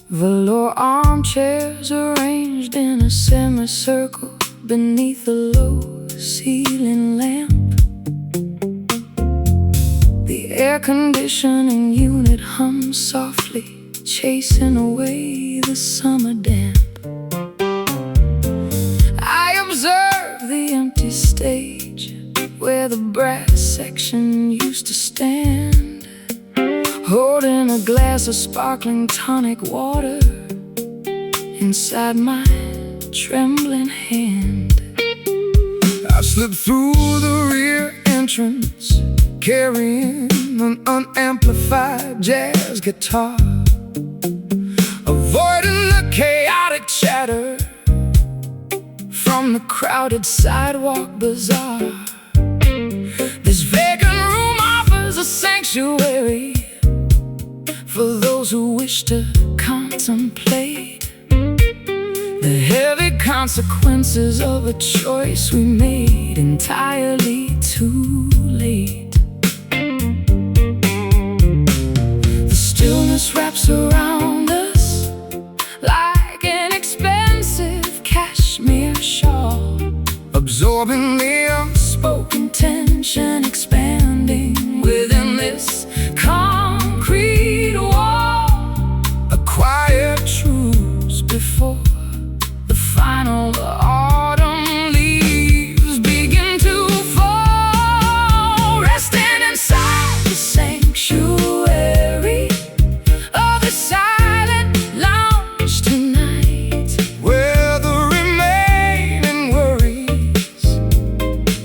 Velour armchairs arranged in a semicircle beneath a low ceiling lamp. The air conditioning unit hums softly, chasing away the summer damp. I observe the empty stage where the brass section used to stand, holding a glass of sparkling tonic water inside my trembling hand. I slipped through the rear entrance, carrying an unamplified jazz guitar, avoiding the chaotic chatter from the crowded sidewalk bazaar. This vacant room offers a sanctuary for those who wish to contemplate the heavy consequences of a choice we made entirely too late. The stillness wraps around us like an expensive cashmere shawl, absorbing the unspoken tension, expanding within this concrete wall. A quiet truce before the final autumn leaves begin to fall, resting inside the sanctuary of the silent lounge tonight, where the remaining worries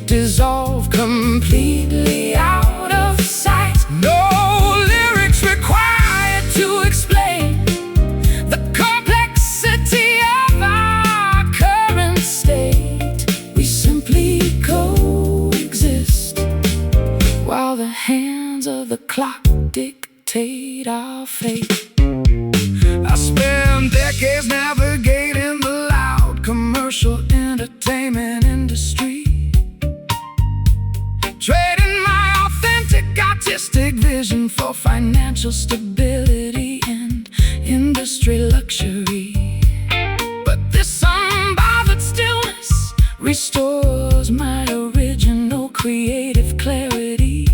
dissolve completely out of sight. No lyrics required to explain the complexity of our current state. We simply coexist while the hands of the clock dictate our fate. I spent decades navigating the loud commercial entertainment industry, trading my authentic artistic vision for financial stability and industry luxury. But this unbothered stillness restores my original creative clarity,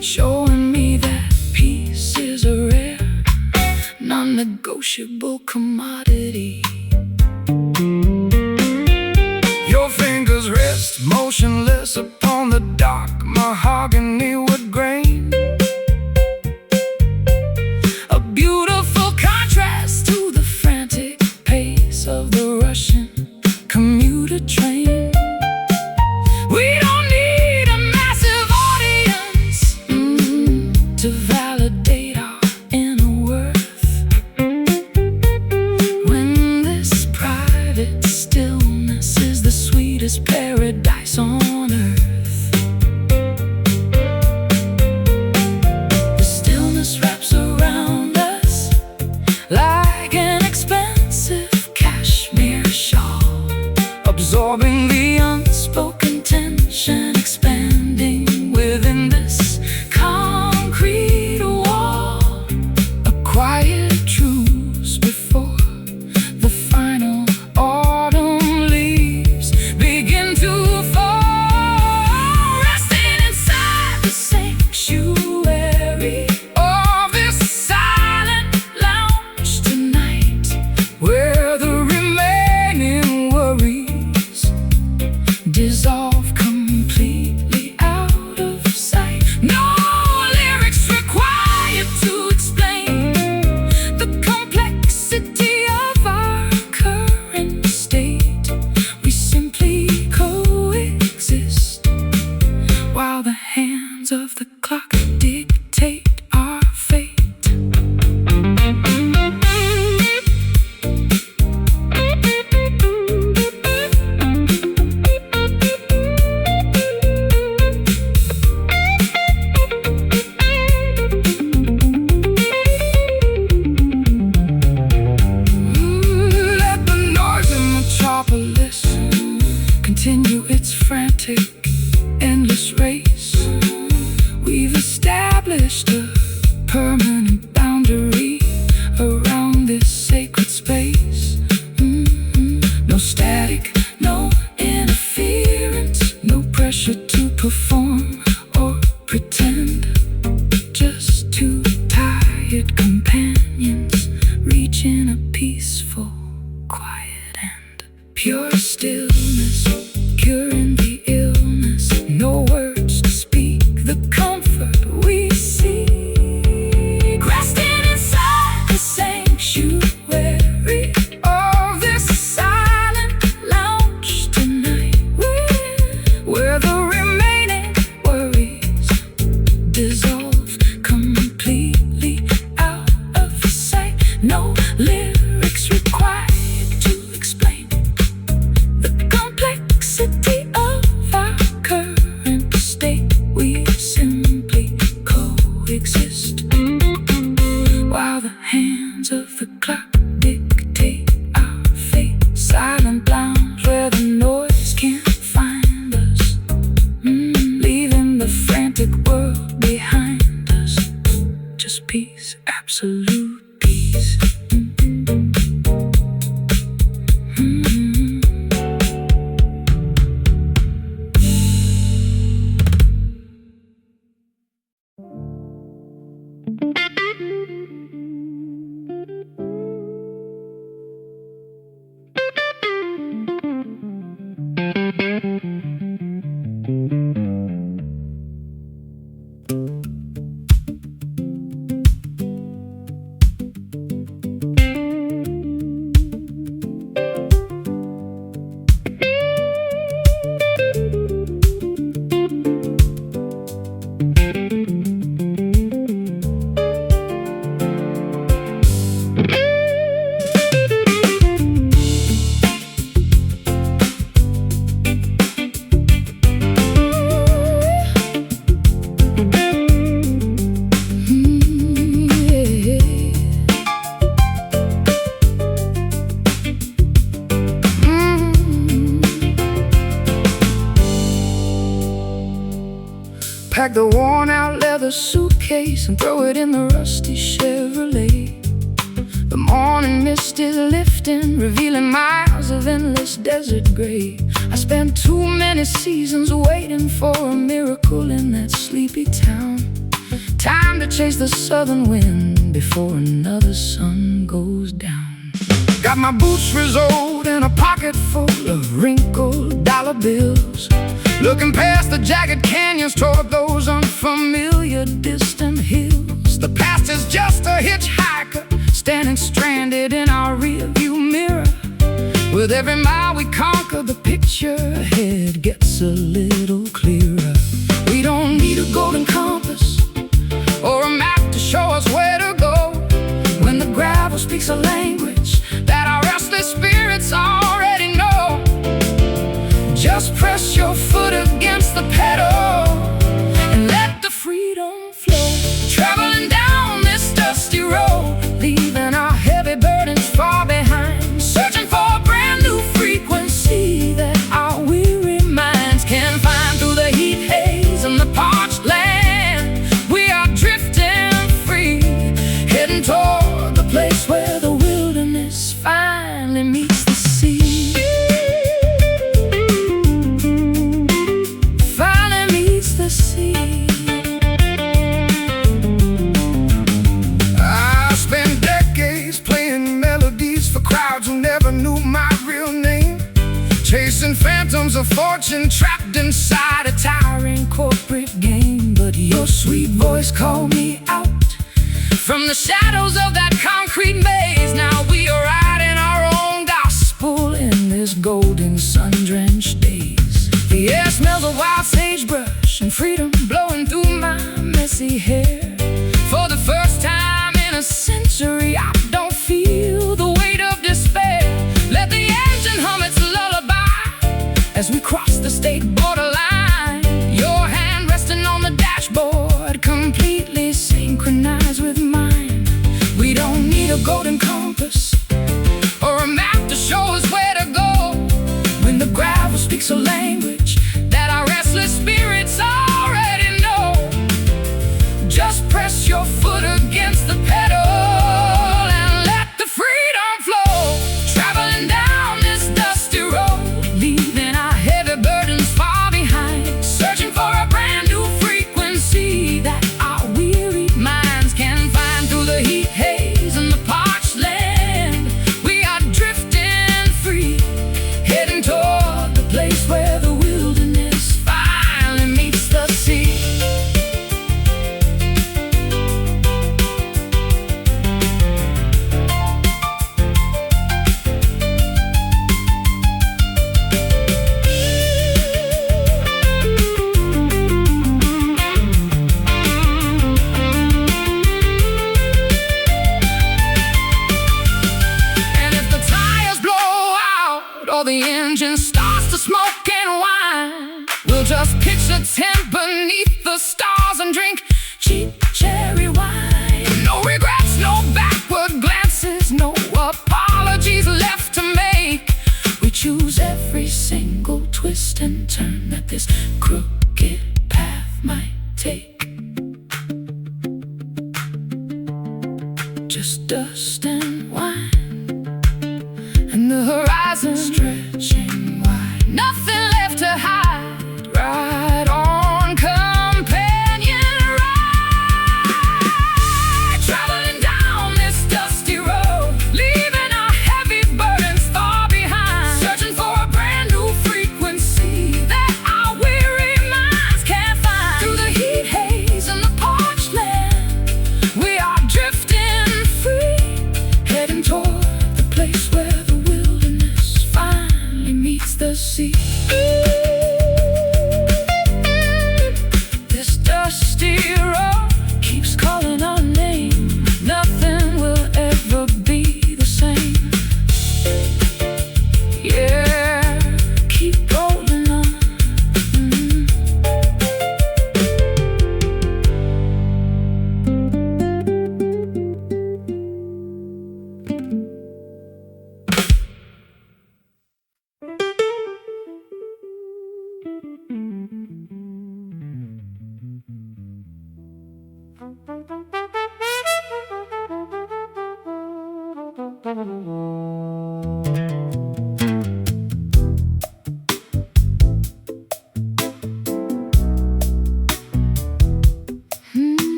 showing me that peace is a rare, non-negotiable commodity. Your fingers rest motionless upon the dark mahogany wood grain, a beautiful contrast to the frantic pace of the Russian commuter train. We don't need a massive audience to validate our inner worth, when this private stillness is the sweetest paradise on earth. place. No static, no interference, no pressure to perform or pretend. Just two tired companions reaching a peaceful, quiet and pure stillness, curing the illness. No words to speak the comfort we seek, resting inside the sanctuary of this silent lounge tonight, where the remaining worries dissolve completely out of sight. No lyrics required to explain the complexity of our current state. We simply coexist while the hands of the clock dictate our fate. Silent lounge where the noise can't find us, leaving the frantic world behind us. Just peace, absolute peace. Pack the worn-out leather suitcase and throw it in the rusty Chevrolet. The morning mist is lifting, revealing miles of endless desert gray. I spent too many seasons waiting for a miracle in that sleepy town. Time to chase the southern wind before another sun goes down. Got my boots resoled in a pocket full of wrinkled dollar bills, looking past the jagged canyons toward those unfamiliar distant hills. The past is just a hitchhiker standing stranded in our rearview mirror. With every mile we conquer, the picture ahead gets a little clearer. We don't need a golden compass or a map to show us where to go, when the gravel speaks a language that our restless spirits already know. Just press your foot against the pedal and let the freedom flow. Traveling down this dusty road, leaving our heavy burdens far behind, searching for a brand new frequency that our weary minds can find. Through the heat haze and the parched land, we are drifting free, heading toward the place where the wilderness finally meets the sea. I spent decades playing melodies for crowds who never knew my real name, chasing phantoms of fortune trapped inside a tiring corporate game. But your sweet voice called me out from the shadows of that concrete maze. Now we are writing our own gospel in this golden sun-drenched days. The air smells of wild sagebrush and freedom blowing through my messy hair. For the first time in a century, I don't feel the weight of despair. Let the engine hum its lullaby as we cross the state borderline. Your hand resting on the dashboard, completely synchronized with mine. We don't need a golden compass or a map to show us where to go, when the gravel speaks a language that our restless spirits already know. Just press your foot against the pedal or the engine starts to smoke and whine, we'll just pitch a tent beneath the stars and drink cheap cherry wine. No regrets, no backward glances, no apologies left to make. We choose every single twist and turn that this crooked path might take. Just dust and wine, and the horizon stretching wide. Nothing left to hide. Ride on, companion, ride. Traveling down this dusty road, leaving our heavy burdens far behind. Searching for a brand new frequency that our weary minds can't find. Through the heat haze and the parched land, we are drifting free, heading toward the place where the wilderness finally meets the sea. This dusty road keeps calling our name. Nothing will ever be the same. Yeah, keep rolling on.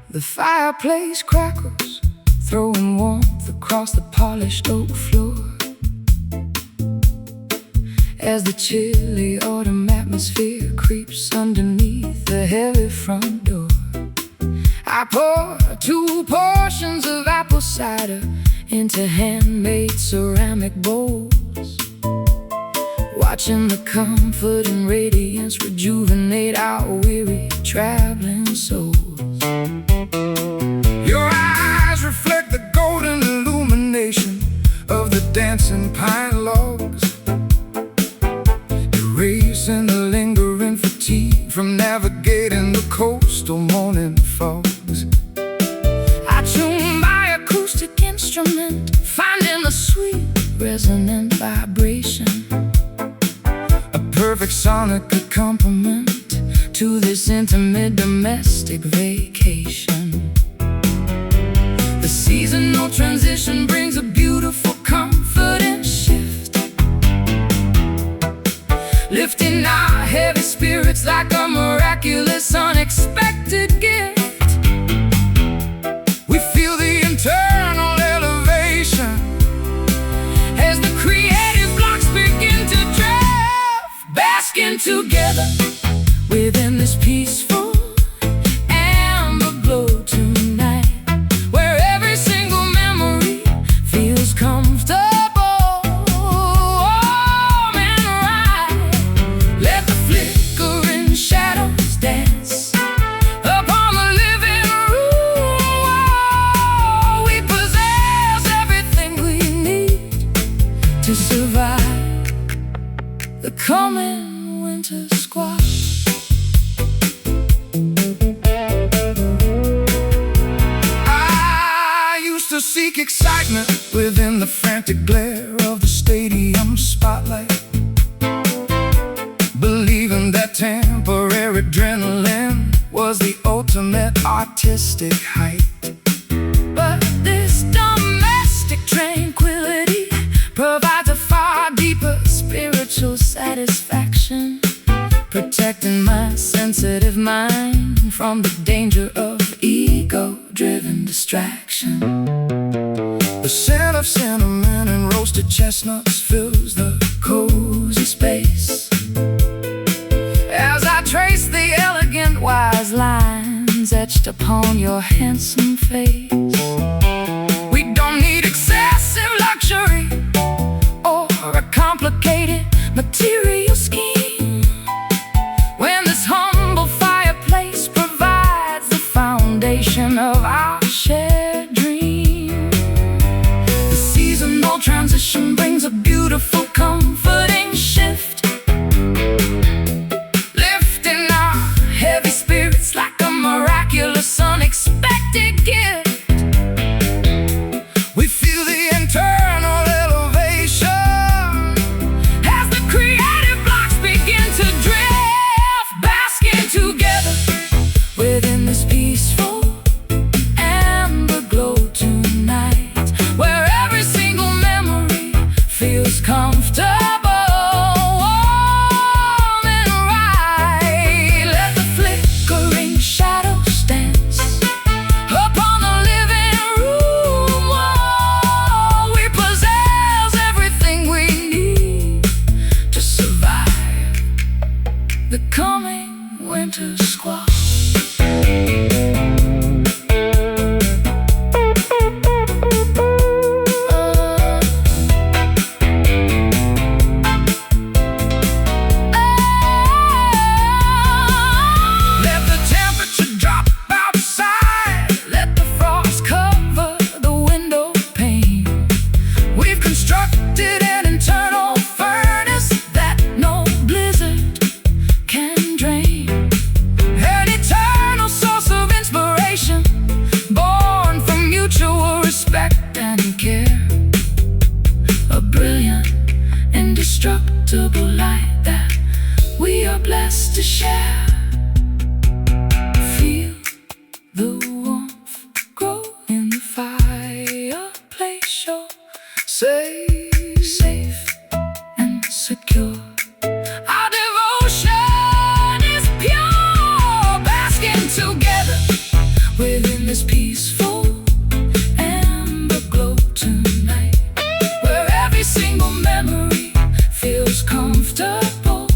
The fireplace crackles, throwing warmth across the polished oak floor. As the chilly autumn atmosphere creeps underneath the heavy front door, I pour 2 portions of apple cider into handmade ceramic bowls, watching the comfort and radiance rejuvenate our weary traveling souls. Your eyes reflect the golden illumination of the dancing pine logs, erasing the lingering fatigue from navigating the coastal morning fogs. I tune my acoustic instrument, finding a sweet resonant vibration, a perfect sonic accompaniment to this intimate domestic vacation. The seasonal transition brings a beautiful comfort and shift, lifting our heavy spirits like a miraculous, unexpected gift. We feel the internal elevation as the creative blocks begin to drift, basking together within this peaceful amber glow tonight, where every single memory feels comfortable. Warm and right, let the flickering shadows dance upon the living room wall. We possess everything we need to survive the coming winter squash. To seek excitement within the frantic glare of the stadium spotlight, believing that temporary adrenaline was the ultimate artistic height. But this domestic tranquility provides a far deeper spiritual satisfaction, protecting my sensitive mind from the danger of ego-driven distraction. The scent of cinnamon and roasted chestnuts fills the cozy space as I trace the elegant wise lines lines etched upon your handsome face. We don't need excessive luxury or a complicated material scheme, when this humble fireplace provides the foundation of our shared dream. The seasonal transition brings a beautiful, comforting shift, lifting our heavy spirits like a miraculous, unexpected gift. We feel the internal elevation as the creative blocks begin to drift, basking together within this peaceful amber glow tonight, where every single memory feels comfortable. The coming winter squall. Let the temperature drop outside, let the frost cover the window pane. We've constructed an internal furnace that no blizzard can drain, an eternal source of inspiration, born from mutual respect and care. A brilliant, indestructible light that we are blessed to share. Feel the warmth grow in the fireplace, you're safe and secure. Our devotion is pure, basking together within this peaceful amber glow tonight, where every single memory feels comfortable,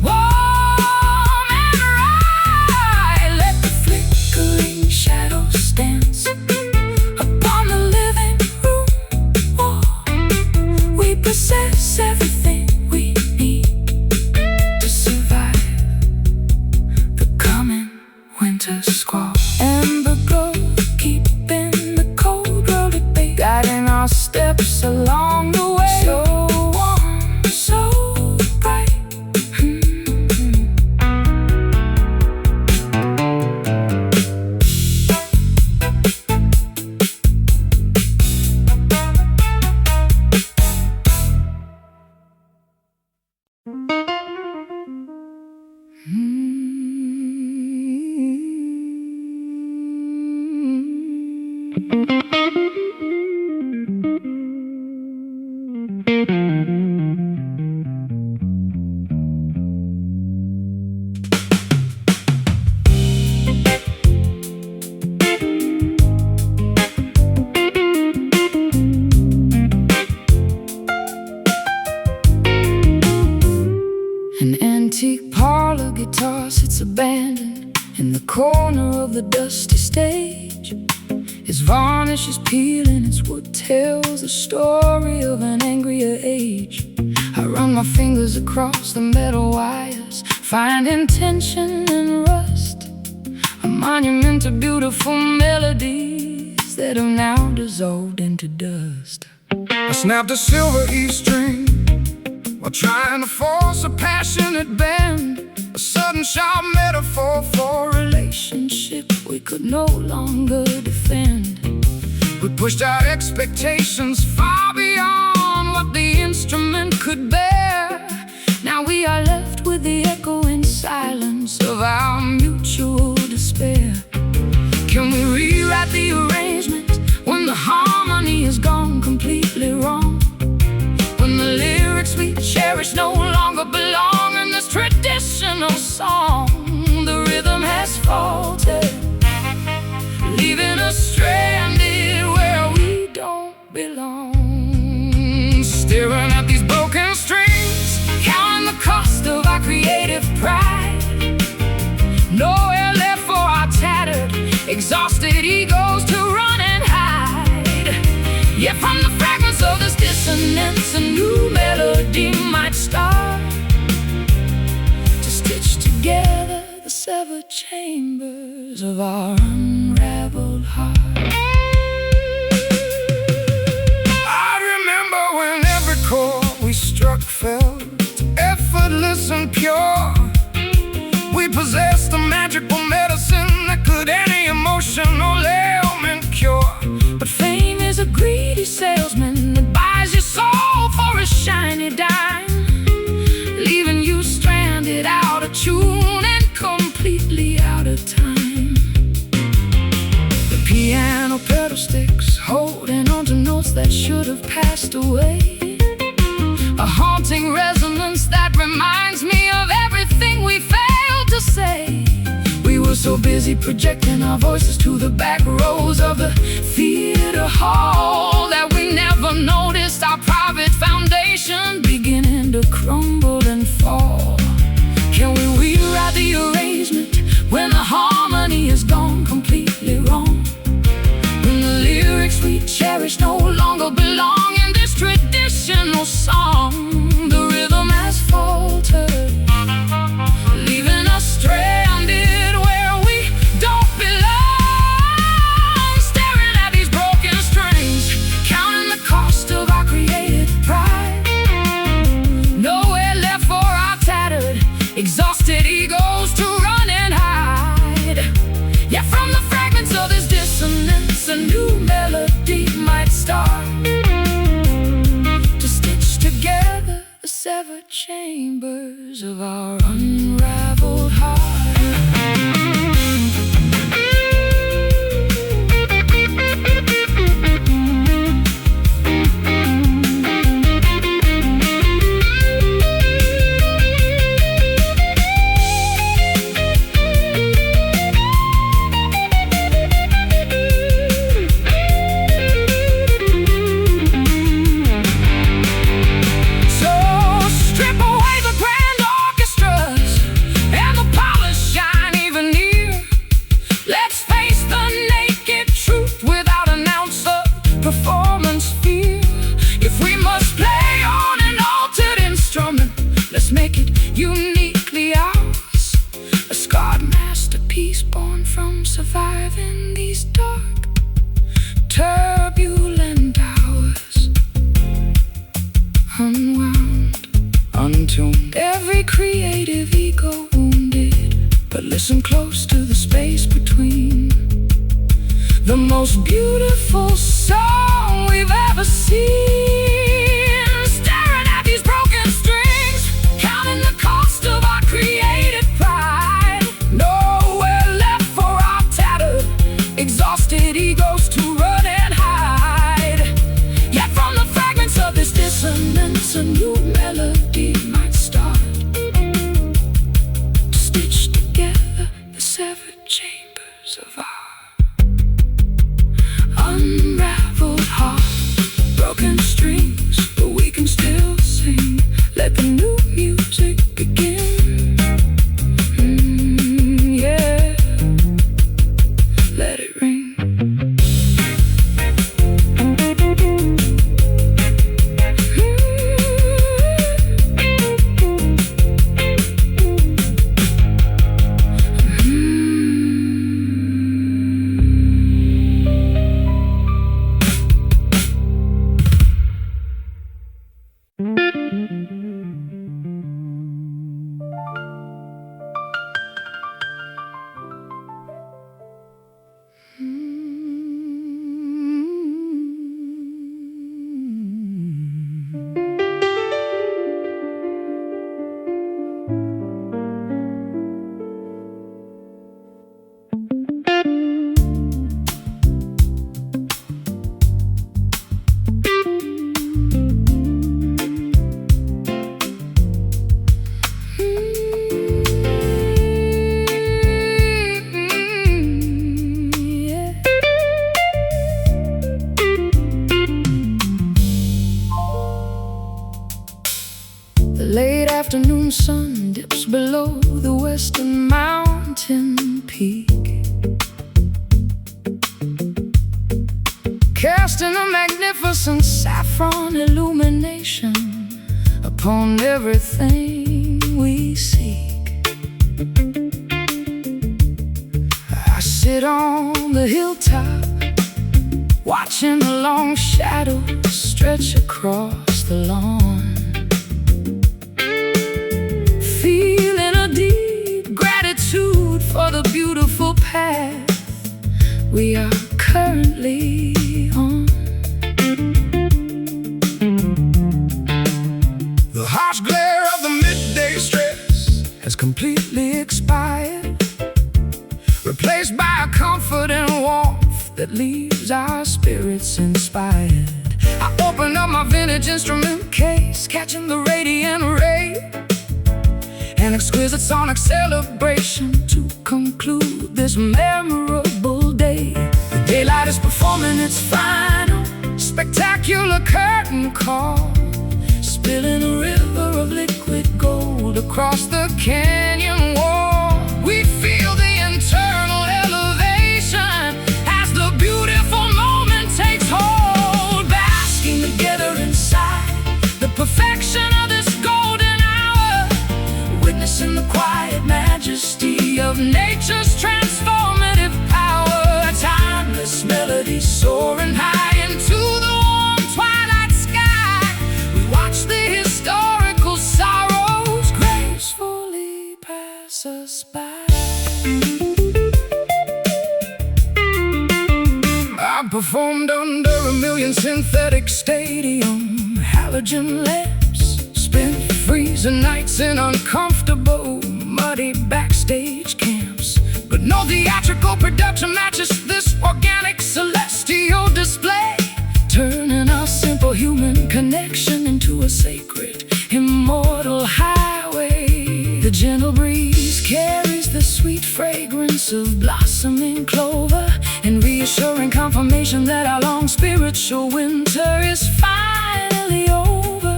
warm and right. Let the flickering shadows dance upon the living room wall. We possess everything we need to survive the coming winter squall. Amber glow, keeping the cold world at bay, guiding our steps along the way. So warm, so bright. An antique parlor guitar sits abandoned in the corner of the dusty stage. Its varnish is peeling, its wood tells the story of an angrier age. I run my fingers across the metal wires, finding tension and rust, a monument to beautiful melodies that have now dissolved into dust. I snapped a silver E string while trying to force a passionate bend, a sudden sharp metaphor for a relationship we could no longer defend. We pushed our expectations far beyond what the instrument could bear. Now we are left with the echoing silence of our mutual despair. Can we rewrite the arrangement when the harmony has gone completely wrong? When the lyrics we cherish no longer belong in this traditional song, the rhythm has faltered, leaving us stranded where we don't belong. Staring at these broken strings, counting the cost of our creative pride. Nowhere left for our tattered dissonance, a new melody might start to stitch together the severed chambers of our unraveled heart. I remember when every chord we struck felt effortless and pure. We possessed the magical medicine that could any emotional ailment cure. But fame is a greedy salesman that buys your soul for a shiny dime, leaving you stranded, out of tune and completely out of time. The piano pedal sticks holding on to notes that should have passed away, a haunting resonance that reminds me of everything we failed to say. We were so busy projecting our voices to the back rows of the theater hall that we never noticed our private foundation beginning to crumble and fall. Can we rewrite the arrangement when the harmony is gone completely wrong? When the lyrics we cherish no longer belong in this traditional song, the rhythm has faltered, leaving us stranded where we don't belong, staring at these broken strings, counting the cost of our created pride. Nowhere left for our tattered, exhausted egos to run and hide. Yet from the fragments of this dissonance, a new melody might start to stitch together the severed chambers of our unraveled heart. Performance fear. If we must play on an altered instrument, let's make it uniquely ours, a scarred masterpiece born from surviving these dark, turbulent hours. Unwound, untuned, every creative ego wounded, but listen close to the space between. The most beautiful song we've ever seen, staring at these broken strings, counting the cost of our created pride. Nowhere left for our tattered, exhausted egos to run and hide. Yet from the fragments of this dissonance, a new melody might start to stitch together the severed chambers of our unraveled heart. Broken strings, but we can still sing. Let the new music begin. Yeah, let it ring. afternoon sun dips below the western mountain peak. casting a magnificent saffron illumination upon everything we seek. I sit on the hilltop, watching the long shadows stretch across the lawn, feeling a deep gratitude for the beautiful path we are currently on. The harsh glare of the midday stress has completely expired, replaced by a comfort and warmth that leaves our spirits inspired. I open up my vintage instrument case, catching the radiant ray, an exquisite sonic celebration to conclude this memorable day. The daylight is performing its final spectacular curtain call, spilling a river of liquid gold across the canyon wall. We feel the internal elevation as the beautiful moment takes hold, basking together inside the perfection of this golden hour, witnessing the quiet majesty of nature's transformative power. Timeless melodies soaring high into the warm twilight sky. We watch the historical sorrows gracefully pass us by. I performed under 1,000,000 synthetic stadium halogen lamps, spent freezing nights in uncomfortable, muddy backstage camps. But no theatrical production matches this organic celestial display, turning our simple human connection into a sacred, immortal highway. The gentle breeze carries the sweet fragrance of blossoming clover, and reassuring confirmation that our long spiritual winter is finally over.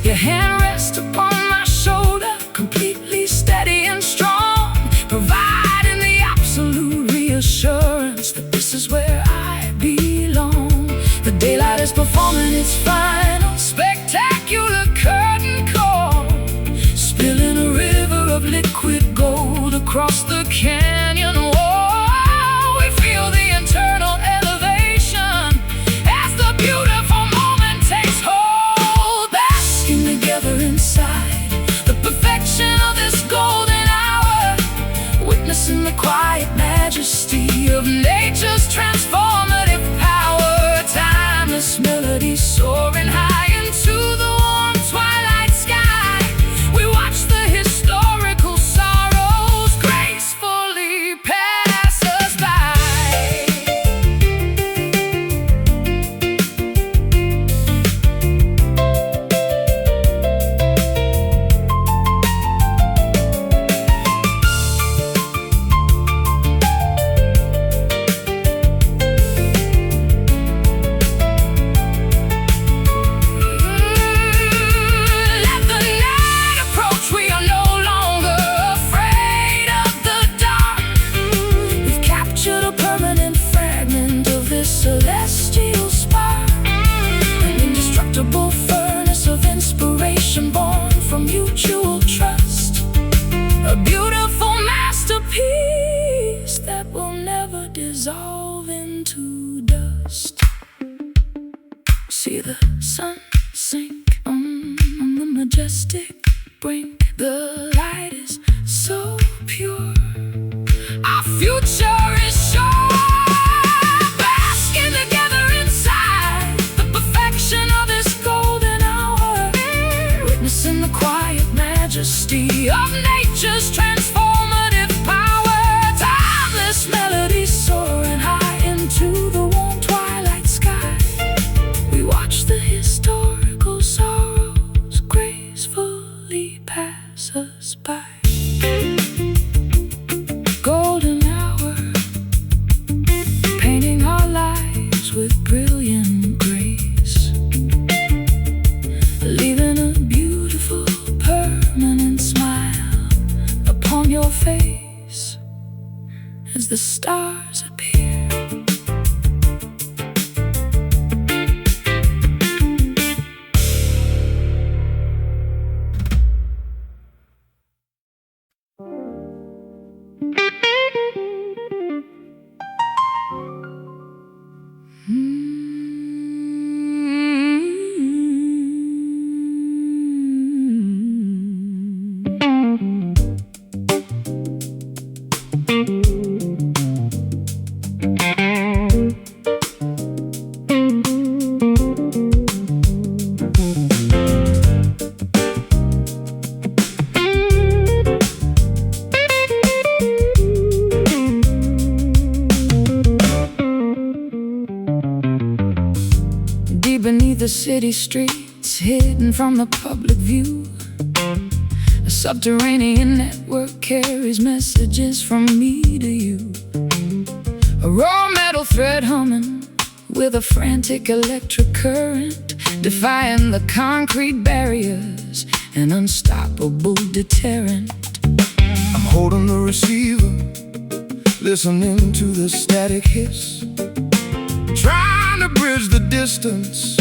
Your hand rests upon my shoulder, completely steady and strong, providing the absolute reassurance that this is where I belong. The daylight is performing its final spectacular curtain call, spilling a river of liquid gold across the canyon wall. We feel the internal elevation as the beautiful moment takes hold, basking together inside the perfection of this golden hour, witnessing the quiet majesty of nature's transformative power. Timeless melodies soaring high into the warm twilight sky. We watch the historical sorrows gracefully pass us by. Celestial spark, an indestructible furnace of inspiration born from mutual trust, a beautiful masterpiece that will never dissolve into dust. See the sun sink on the majestic brink. The light is so pure, our future is sure. In the quiet majesty of nature's transformative power, timeless melodies soaring high into the warm twilight sky. We watch the historical sorrows gracefully pass us by. Golden hour, painting our lives with brilliant grace, leaving a beautiful permanent smile upon your face as the stars appear. the city streets, hidden from the public view. A subterranean network carries messages from me to you. A raw metal thread humming with a frantic electric current, defying the concrete barriers, an unstoppable deterrent. I'm holding the receiver, listening to the static hiss, trying to bridge the distance,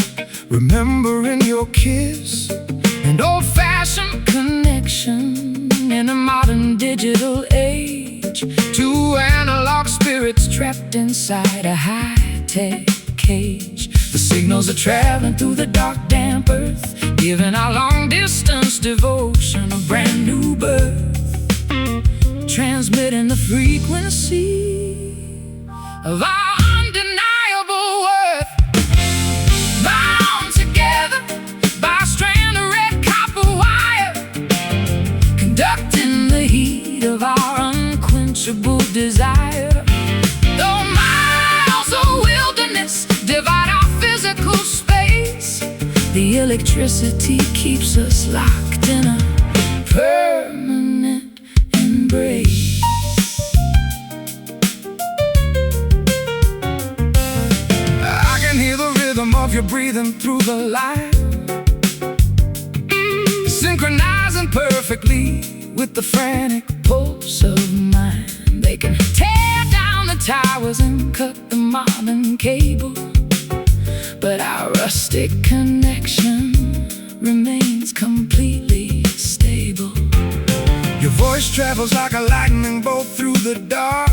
remembering your kiss. An old-fashioned connection in a modern digital age. Two analog spirits Trapped inside a high-tech cage. The signals are traveling through the dark, damp earth, giving our long-distance devotion a brand new birth. Transmitting the frequency of our undeniable worth. Bound together by a strand of red copper wire, conducting the heat of our unquenchable desire. Though miles of wilderness divide our physical space, the electricity keeps us locked in a permanent embrace. I can hear the rhythm of your breathing through the light, synchronizing perfectly with the frantic pulse of mine. They can tear down the towers and cut the modern cable, but our rustic connection remains completely stable. Your voice travels like a lightning bolt through the dark,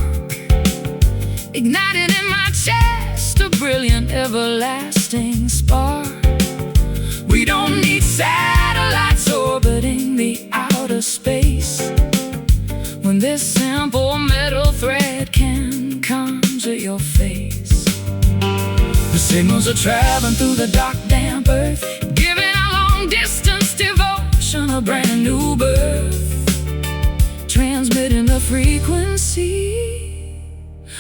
ignited in my chest a brilliant everlasting spark. We don't need satellites orbiting the outer space when this simple metal thread can conjure your face. The signals are traveling through the dark, damp earth, giving our long-distance devotion a brand new birth. Transmitting the frequency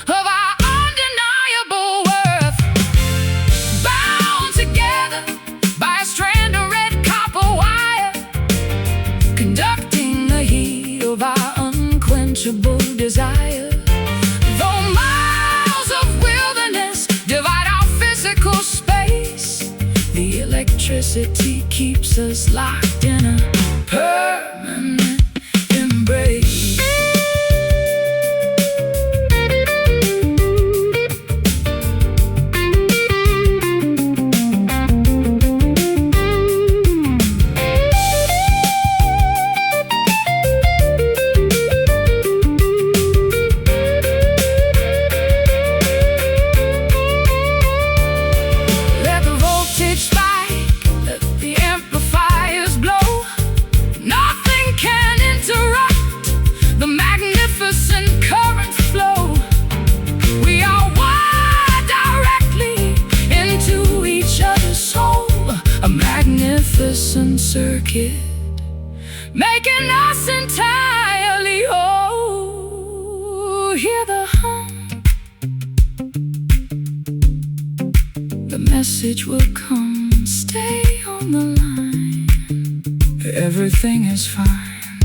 of our undeniable worth. Bound together by a strand of red copper wire, conducting the heat of our unquenchable desire. Though miles of wilderness divide our physical space, the electricity keeps us locked in a permanent embrace. Let the voltage spike, let the amplifiers blow. Nothing can interrupt the magnificent current flow. We are wired directly into each other's soul, a magnificent circuit making us entirely whole. Hear the hum, the message will come. Stay on the line, everything is fine.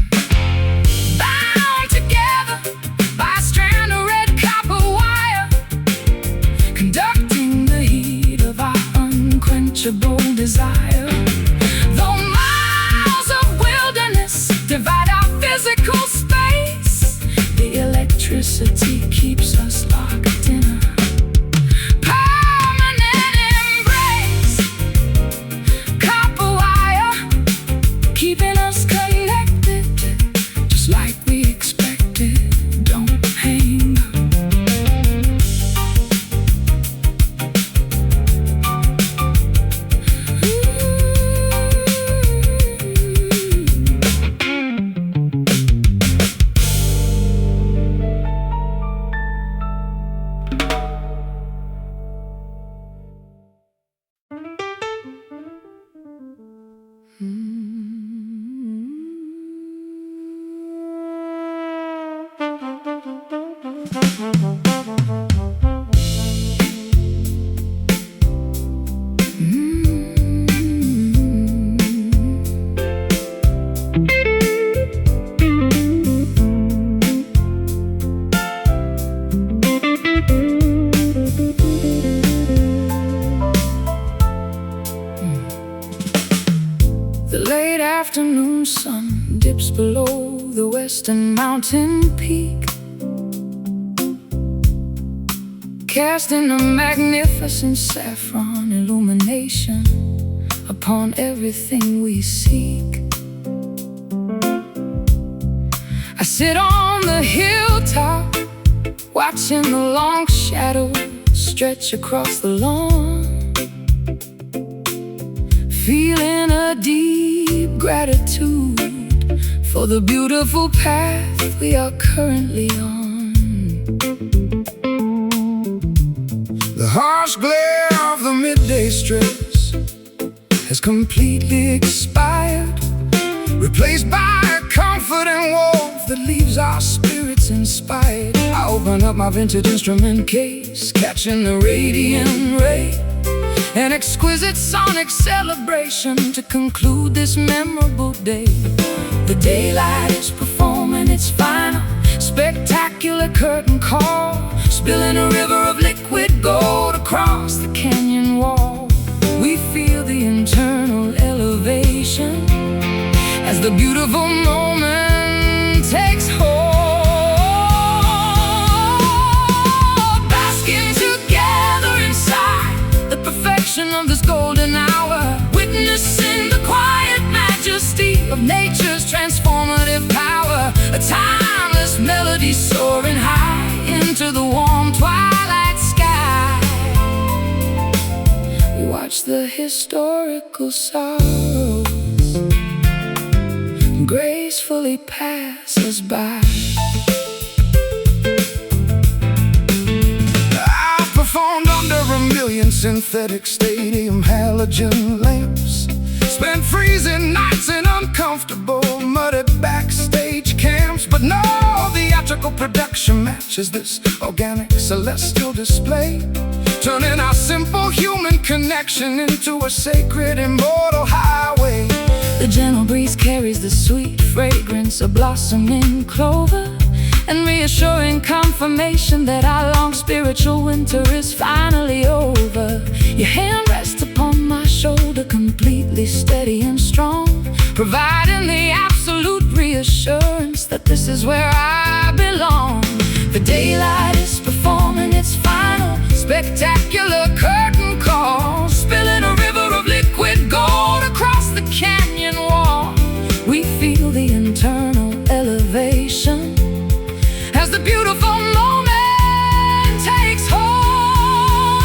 Bound together by a strand of red copper wire, conducting the heat of our unquenchable desire. Though miles of wilderness divide our physical space, the electricity keeps us locked in a permanent embrace. Copper wire keeping us connected. mountain peak, casting a magnificent saffron illumination upon everything we seek. I sit on the hilltop, watching the long shadows stretch across the lawn, feeling a deep gratitude for the beautiful path we are currently on. The harsh glare of the midday stress has completely expired, replaced by a comforting warmth that leaves our spirits inspired. I open up my vintage instrument case, catching the radiant ray, an exquisite sonic celebration to conclude this memorable day. The daylight is performing its final spectacular curtain call, spilling a river of liquid gold across the canyon wall. We feel the internal elevation as the beautiful moment takes hold, basking together inside the perfection of this golden hour, witnessing the quiet majesty of nature's transformative power, a timeless melody soaring high into the warm twilight sky. We watch the historical sorrows gracefully pass us by. I've performed under 1,000,000 synthetic stadium halogen lamps, spent freezing nights in uncomfortable muddy backstage camps, but no theatrical production matches this organic celestial display, turning our simple human connection into a sacred immortal highway. The gentle breeze carries the sweet fragrance of blossoming clover, and reassuring confirmation that our long spiritual winter is finally over. Your hand rests upon my shoulder, completely steady and strong, providing the absolute reassurance that this is where I belong. The daylight is performing its final spectacular curtain call, spilling a river of liquid gold across the canyon wall. We feel the internal elevation as the beautiful moment takes hold,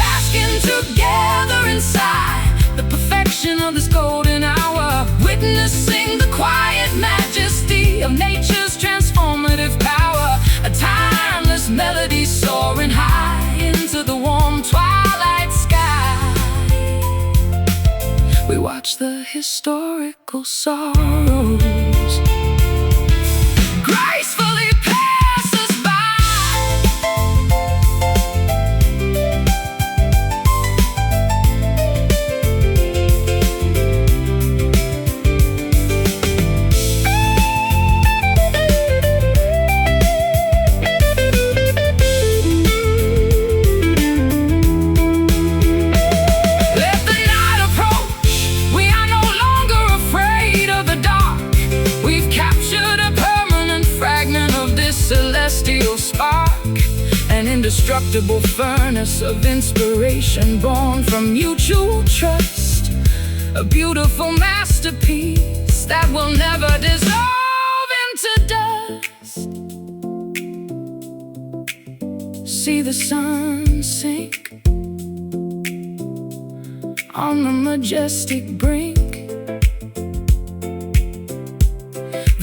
basking together inside the perfection of this golden hour, witnessing the quiet majesty of nature's transformative power, a timeless melody soaring high into the warm twilight sky. We watch the historical sorrows gracefully pass us by. Let the night approach, we are no longer afraid of the dark. We've captured a permanent fragment of this celestial spark, an indestructible furnace of inspiration born from mutual trust, a beautiful masterpiece that will never dissolve into dust. See the sun sink on the majestic brink.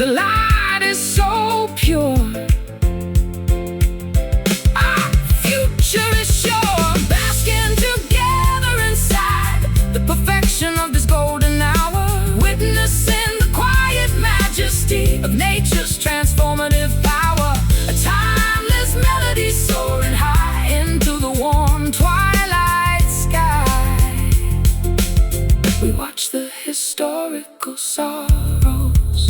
The light is so pure, our future is sure, basking together inside the perfection of this golden hour, witnessing the quiet majesty of nature's transformative power, a timeless melody soaring high into the warm twilight sky. We watch the historical sorrows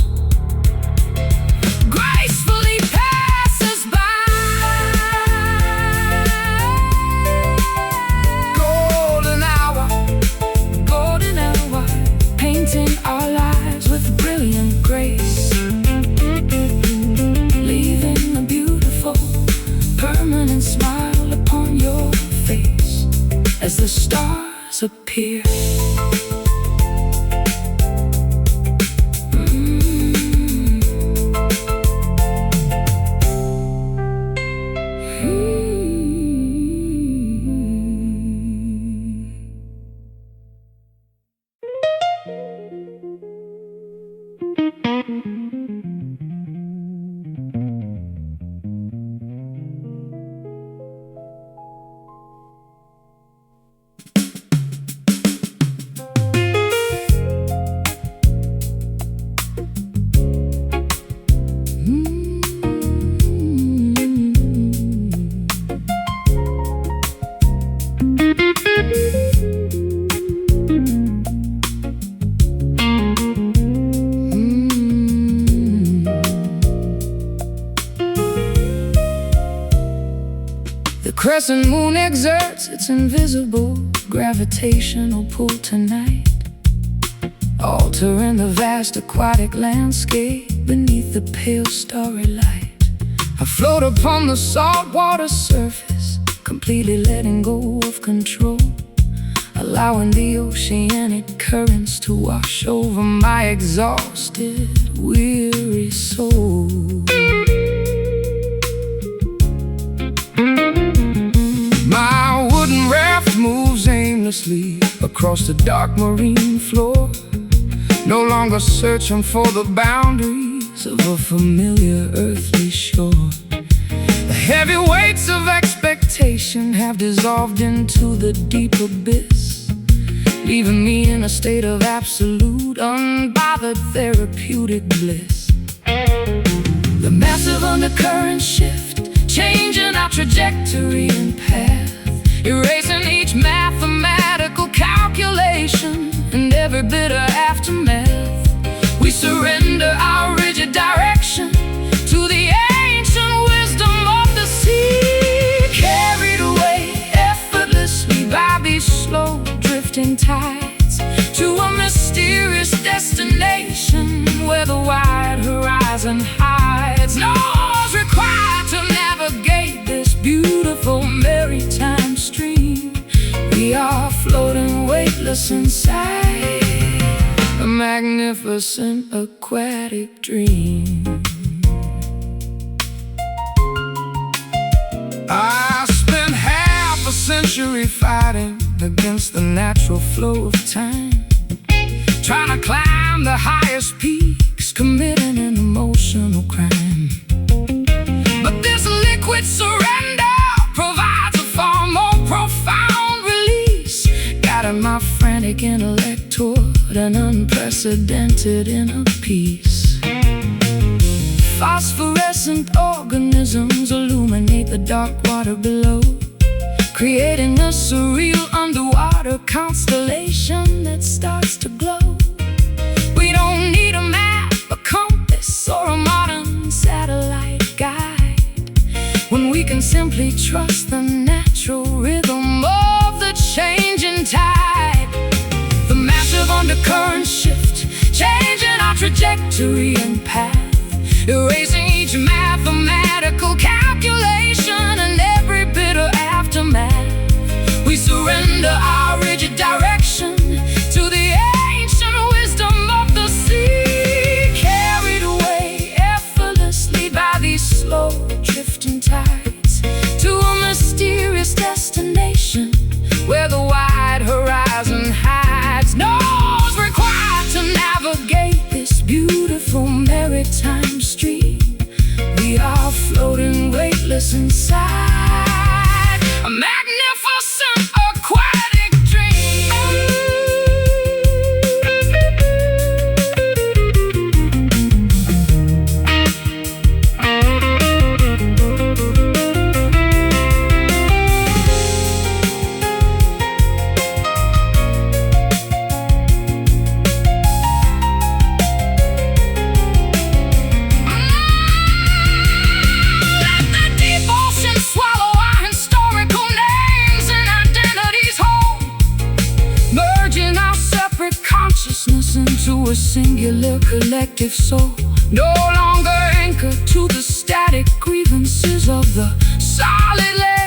gracefully pass us by. Golden hour, painting our lives with brilliant grace. innocent smile upon your face as the stars appear. The crescent moon exerts its invisible gravitational pull tonight, altering the vast aquatic landscape beneath the pale starry light. I float upon the saltwater surface, completely letting go of control, allowing the oceanic currents to wash over my exhausted, weary soul. My wooden raft moves aimlessly across the dark marine floor, no longer searching for the boundaries of a familiar earthly shore. The heavy weights of expectation have dissolved into the deep abyss, leaving me in a state of absolute, unbothered therapeutic bliss. The massive undercurrent shift, changing our trajectory and path, erasing each mathematical calculation and every bitter aftermath. We surrender our rigid direction to the ancient wisdom of the sea, carried away effortlessly by these slow drifting tides to a mysterious destination where the wide horizon hides. No one's required to navigate this beautiful maritime stream. We are floating weightless inside a magnificent aquatic dream. I spent half a century fighting against the natural flow of time, trying to climb the highest peaks, committing an emotional crime. But this liquid surrender provides a far more profound release, guiding my frantic intellect toward an unprecedented inner peace. Phosphorescent organisms illuminate the dark water below, creating a surreal underwater constellation that starts to glow. We don't need a map, a compass, or a modern satellite guide, when we can simply trust the natural rhythm of the changing tide. The massive undercurrent shift, changing our trajectory and path, erasing each mathematical calculation and every bitter aftermath. We surrender our rigid direction to the ancient wisdom of the sea, carried away effortlessly by these slow drifting tides to a mysterious destination where the wide horizon hides. No one's required to navigate this beautiful maritime stream. We are floating weightless inside a magnificent aquatic dream. Into a singular collective soul, no longer anchored to the static grievances of the solid land.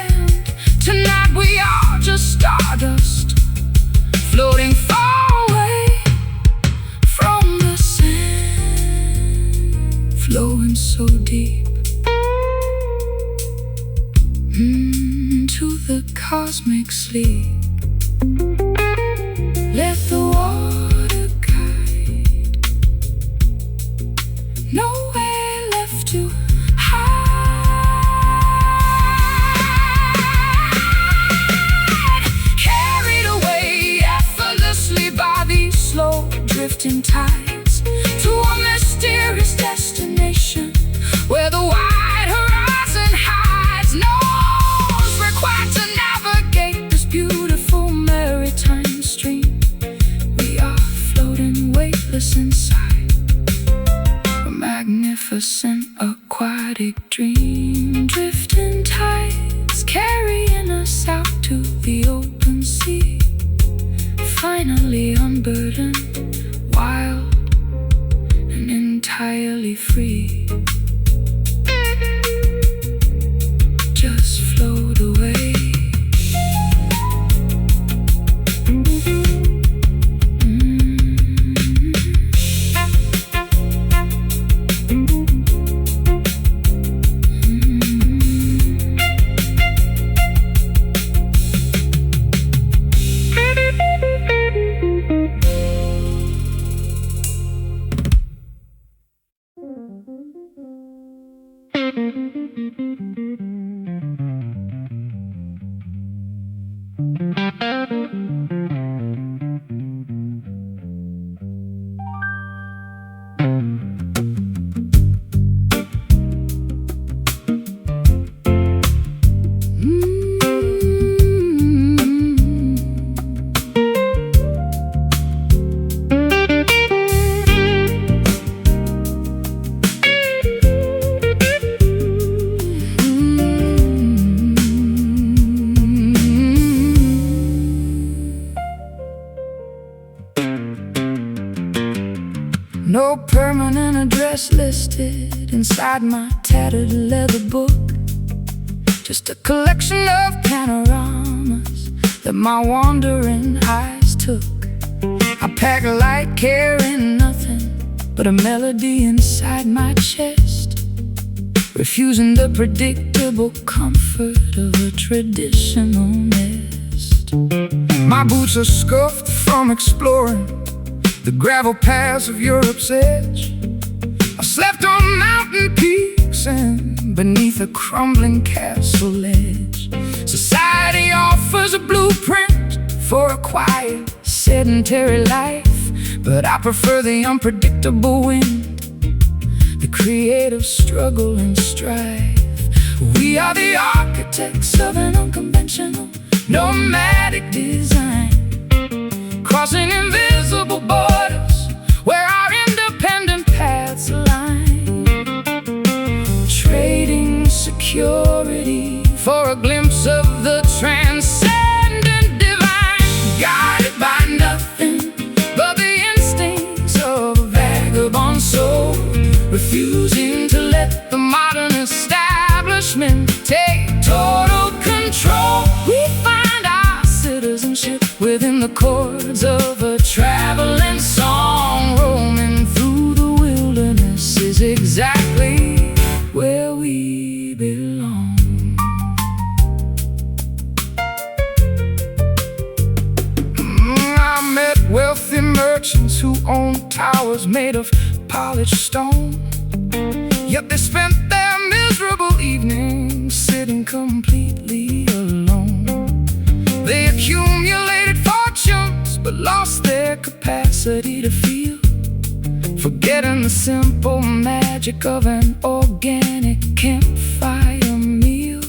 to the cosmic sleep. Let the water guide, nowhere left to hide. Carried away effortlessly by these slow drifting tides to a mysterious destination where the wide horizon hides. Nose required to navigate this beautiful maritime stream. We are floating weightless inside a magnificent aquatic dream. Drifting tides carrying us out to the open sea, finally unburdened, wild and entirely free. Just float away. No permanent address listed inside my tattered leather book. Just a collection of panoramas that my wandering eyes took. I pack light, carrying nothing but a melody inside my chest, refusing the predictable comfort of a traditional nest. My boots are scuffed from exploring the gravel paths of Europe's edge. I slept on mountain peaks and beneath a crumbling castle ledge. Society offers a blueprint for a quiet, sedentary life, but I prefer the unpredictable wind, the creative struggle and strife. We are the architects of an unconventional, nomadic design, crossing invisible borders where our independent paths align, trading security for a glimpse of the transcendent divine, guided by nothing but the instincts of a vagabond soul, refusing to let the modern establishment take total control. We find our citizenship within the chords of a traveling song. Roaming through the wilderness is exactly where we belong. I met wealthy merchants who owned towers made of polished stone, yet they spent their miserable evenings sitting completely alone. They accumulated fortunes but lost their capacity to feel, forgetting the simple magic of an organic campfire meal.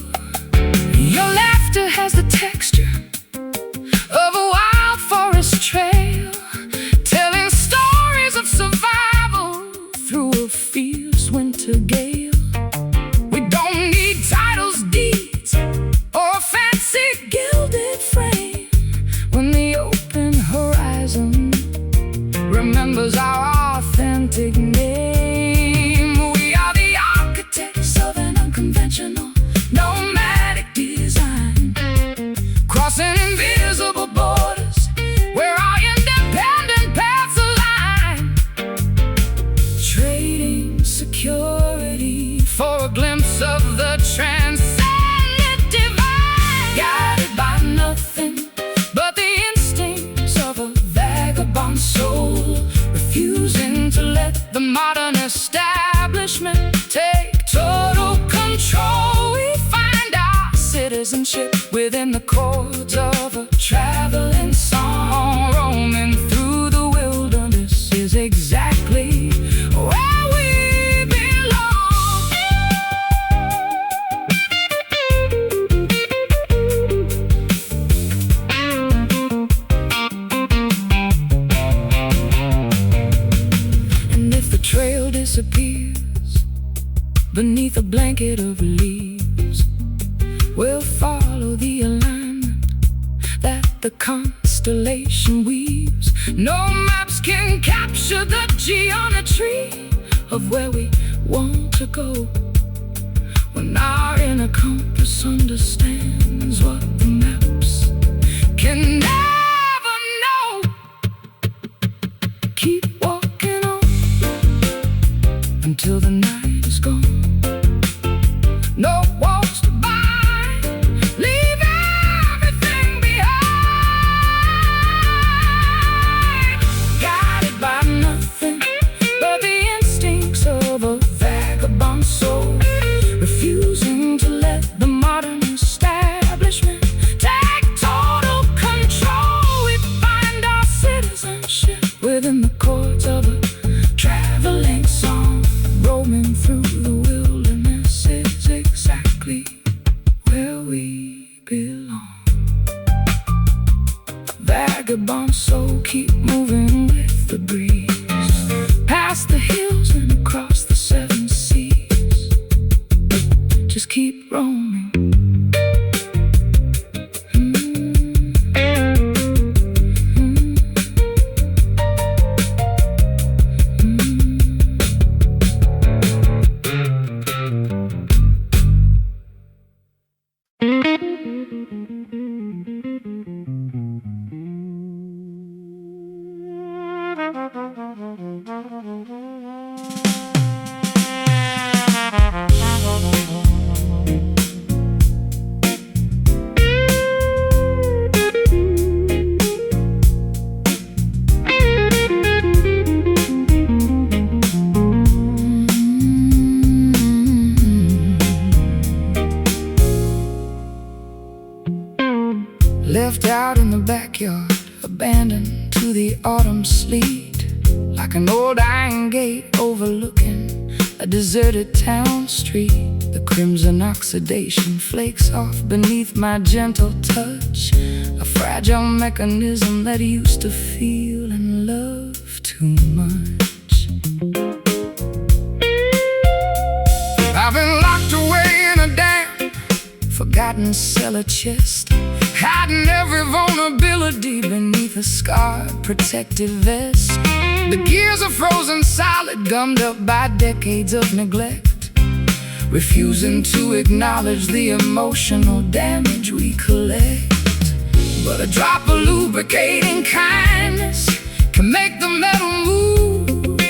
Your laughter has the texture of a wild forest trail, telling stories of survival through a fierce winter gale. We don't need titles, deeds, or a fancy gilded frame when the open horizon remembers our authentic name. We are the architects of an unconventional citizenship within the chords of a traveling song. Roaming through the wilderness is exactly where we belong. And if the trail disappears beneath a blanket of leaves, we'll follow the alignment that the constellation weaves. No maps can capture the geometry of where we want to go, when our inner compass understands what the maps can never know. Keep walking on until the night is gone. No walls to bind, leave everything behind. Guided by nothing but the instincts of a vagabond soul, refusing to let the modern establishment take total control. We find our citizenship within the chords of a traveling song. Roaming through the wilderness is exactly where we belong. Vagabond soul, keep moving with the breeze, past the hills and across the 7 seas. Just keep roaming. Left out in the backyard, abandoned to the autumn sleet, like an old iron gate overlooking a deserted town street. The crimson oxidation flakes off beneath my gentle touch, a fragile mechanism that used to feel and love too much. I've been locked away in a damn forgotten cellar chest, hiding every vulnerability beneath a scarred protective vest. The gears are frozen solid, gummed up by decades of neglect, refusing to acknowledge the emotional damage we collect. But a drop of lubricating kindness can make the metal move,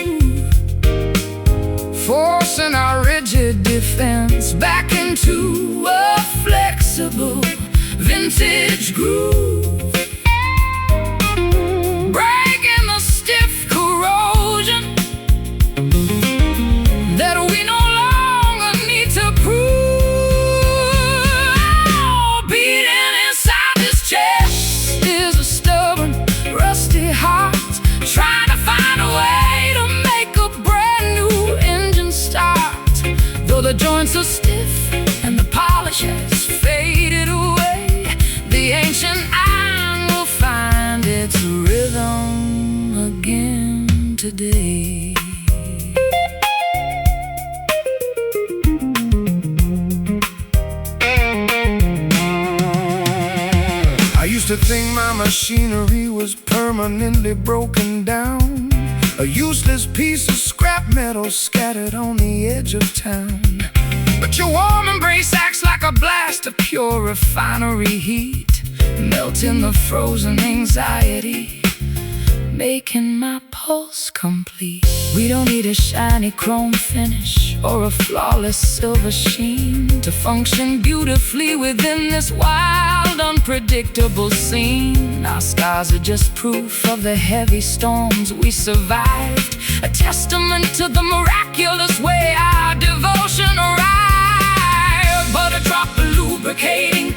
forcing our rigid defense back into a flexible vintage groove, breaking the stiff corrosion that we no longer need to prove. Beating inside this chest is a stubborn, rusty heart, trying to find a way to make a brand new engine start. Though the joints are stiff and the polish has faded away, the ancient iron will find its rhythm again today. I used to think my machinery was permanently broken down, a useless piece of scrap metal scattered on the edge of town. But your warm embrace acts like a blast of pure refinery heat, melting the frozen anxiety, making my pulse complete. We don't need a shiny chrome finish or a flawless silver sheen to function beautifully within this wild, unpredictable scene. Our scars are just proof of the heavy storms we survived, a testament to the miraculous way our devotion arrived. But a drop of lubricating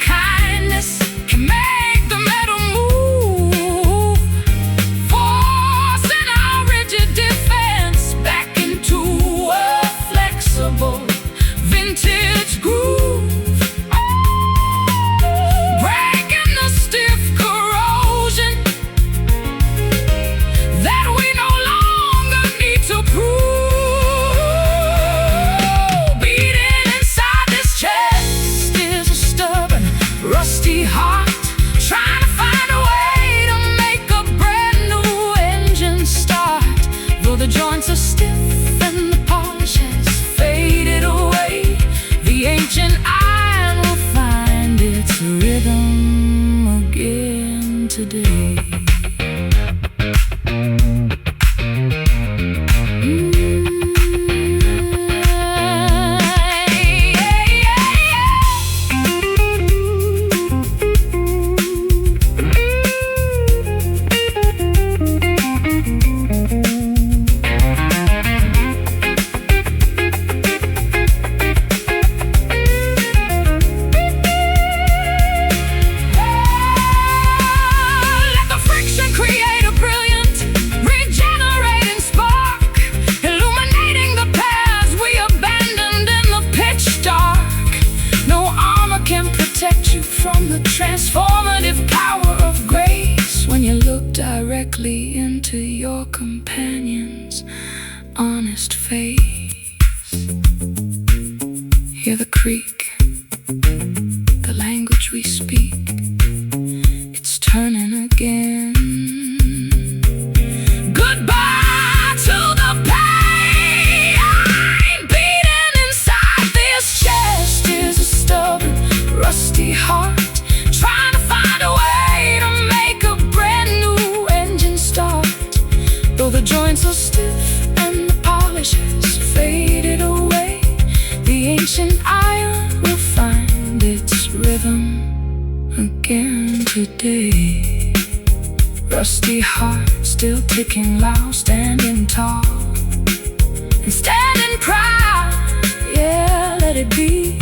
from the transformative power of grace when you look directly into your companion's honest face. Hear the creak, the language we speak, it's turning again. Goodbye to the pain beating inside this chest. Is a stubborn, rusty heart trying to find a way to make a brand new engine start. Though the joints are stiff and the polish has faded away, the ancient iron will find its rhythm again today. Rusty heart still ticking loud, standing tall and standing proud. Yeah, let it be.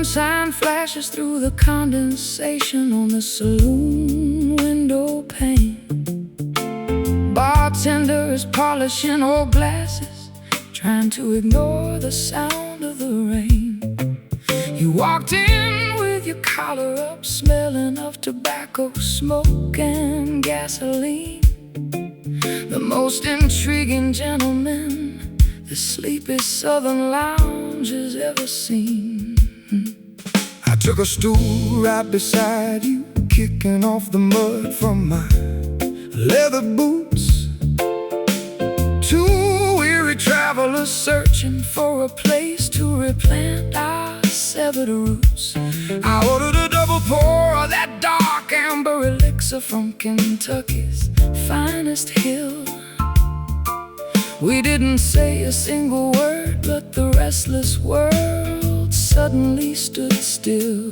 Sign flashes through the condensation on the saloon window pane. Bartender is polishing old glasses, trying to ignore the sound of the rain. You walked in with your collar up, smelling of tobacco, smoke and gasoline. The most intriguing gentleman the sleepy southern lounge has ever seen. I took a stool right beside you, kicking off the mud from my leather boots. Two weary travelers searching for a place to replant our severed roots. I ordered a double pour of that dark amber elixir from Kentucky's finest hill. We didn't say a single word, but the restless world suddenly stood still.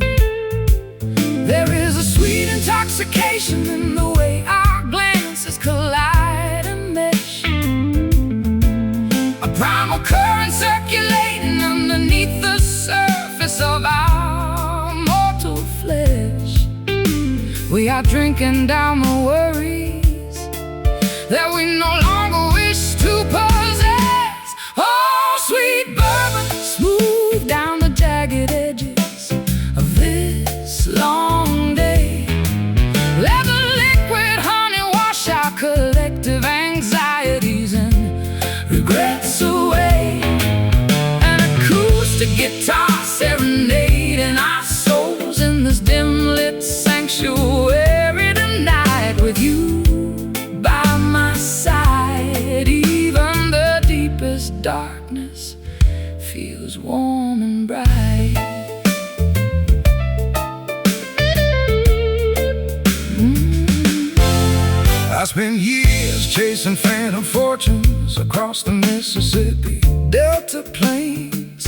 There is a sweet intoxication in the way our glances collide and mesh, a primal current circulating underneath the surface of our mortal flesh. We are drinking down the worries that we no longer wish to possess. Oh, sweet bourbon, smooth down the jagged edges of this long day. Let the liquid honey wash our collective anxieties and regrets away. An acoustic guitar serenading our souls in this dim-lit sanctuary tonight, with you by my side. Even the deepest darkness feels warm and bright. I spent years chasing phantom fortunes across the Mississippi Delta plains,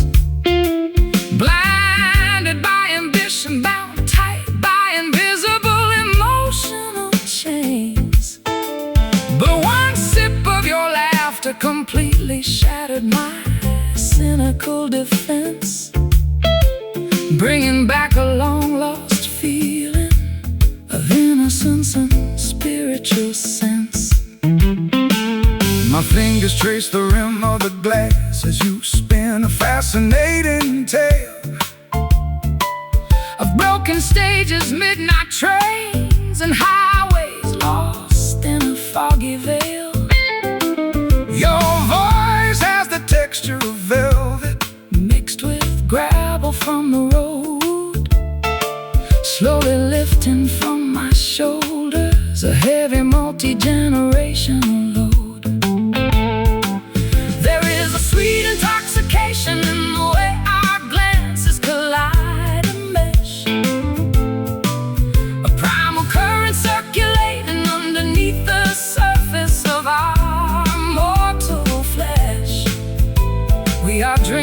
blinded by ambition, bound tight by invisible emotional chains. but one sip of your laughter Completely shattered my cynical defense, bringing back a long-lost feeling of innocence and spiritual sense. My fingers trace the rim of the glass as you spin a fascinating tale of broken stages, midnight trains, and highways lost in a foggy veil.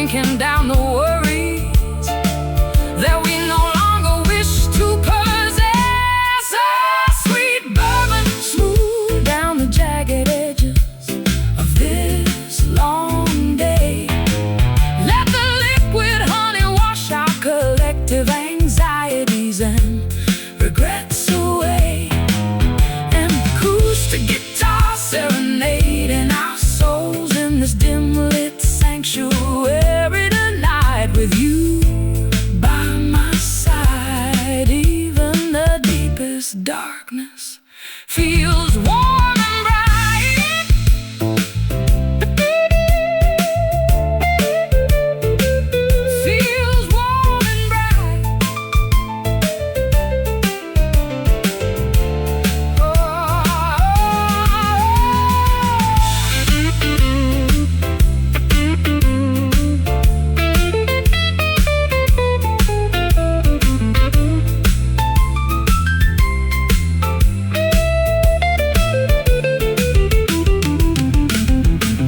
drinking down the worries that we no longer wish to possess. A sweet bourbon, smooth down the jagged edges of this long day. Let the liquid honey wash our collective anxieties and regrets away. An acoustic guitar serenading our souls in this dim-lit sanctuary tonight, with you by my side. Even the deepest darkness feels warm and bright. Feels warm and bright.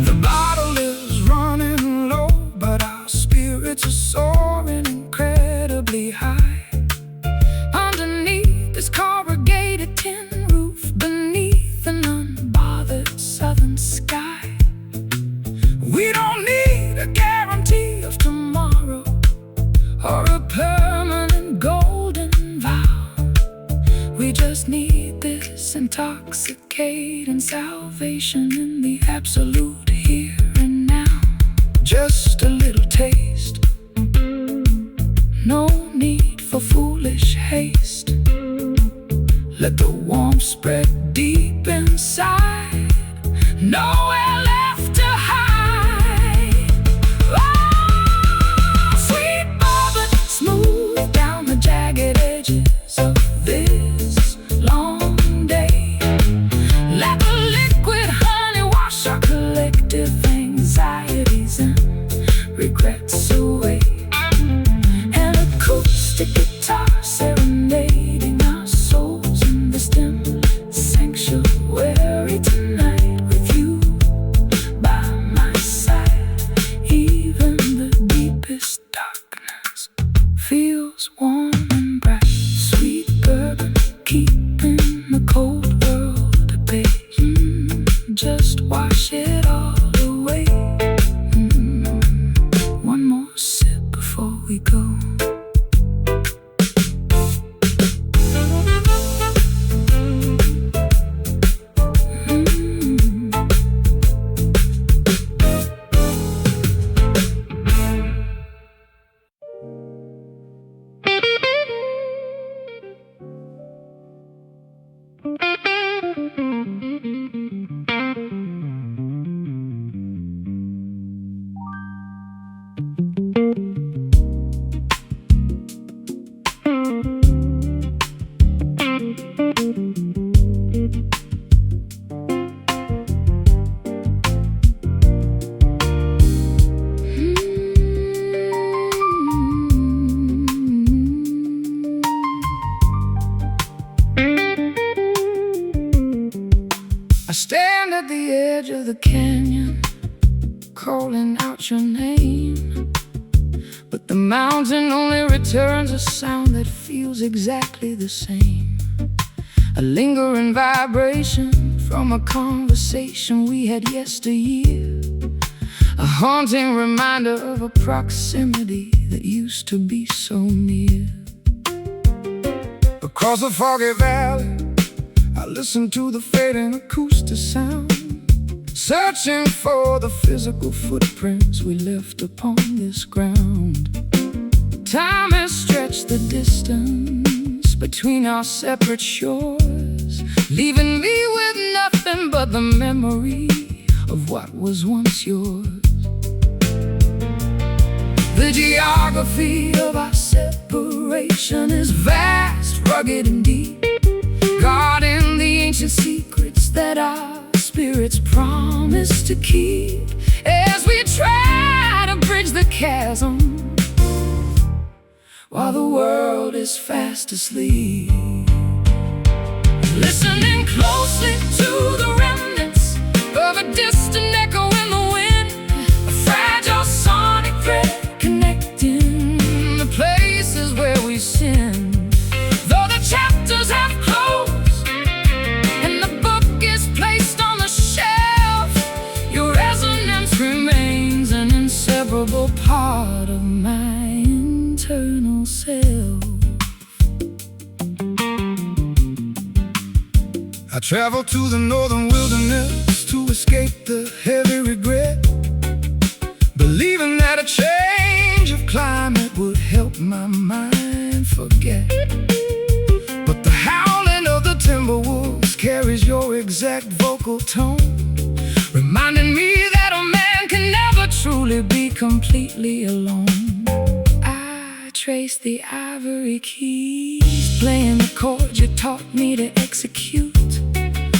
The bottle is running low, but our spirits are soaring incredibly high. Underneath this corrugated tin roof, beneath an unbothered southern sky, we don't need a guarantee of tomorrow or a permanent golden vow. We just need this intoxicating salvation in the absolute here and now. Just a little taste, no need for foolish haste. Let the warmth spread deep inside, nowhere left to hide. Oh, sweet bourbon, smooth down the jagged edges of this long day. Let the liquid honey wash our collective anxieties and regrets away. An acoustic guitar serenading our souls in this dim sanctuary tonight, with you by my side. Even the deepest darkness feels warm and bright. Sweet bourbon, keeping the cold world at bay. Just wash it all away. One more sip before we go. I stand at the edge of the canyon, calling out your name, but the mountain only returns a sound that feels exactly the same. A lingering vibration from a conversation we had yesteryear, a haunting reminder of a proximity that used to be so near. Across the foggy valley, I listen to the fading acoustic sound, searching for the physical footprints we left upon this ground. Time has stretched the distance between our separate shores, leaving me with nothing but the memory of what was once yours. The geography of our separation is vast, rugged and deep, guarding the ancient secrets that our spirits promise to keep, as we try to bridge the chasm while the world is fast asleep. Listening closely to the remnants of a distant echo in the wind, a fragile sonic thread Travel to the northern wilderness to escape the heavy regret, believing that a change of climate would help my mind forget. But the howling of the timber wolves carries your exact vocal tone, reminding me that a man can never truly be completely alone. I trace the ivory keys, playing the chords you taught me to execute,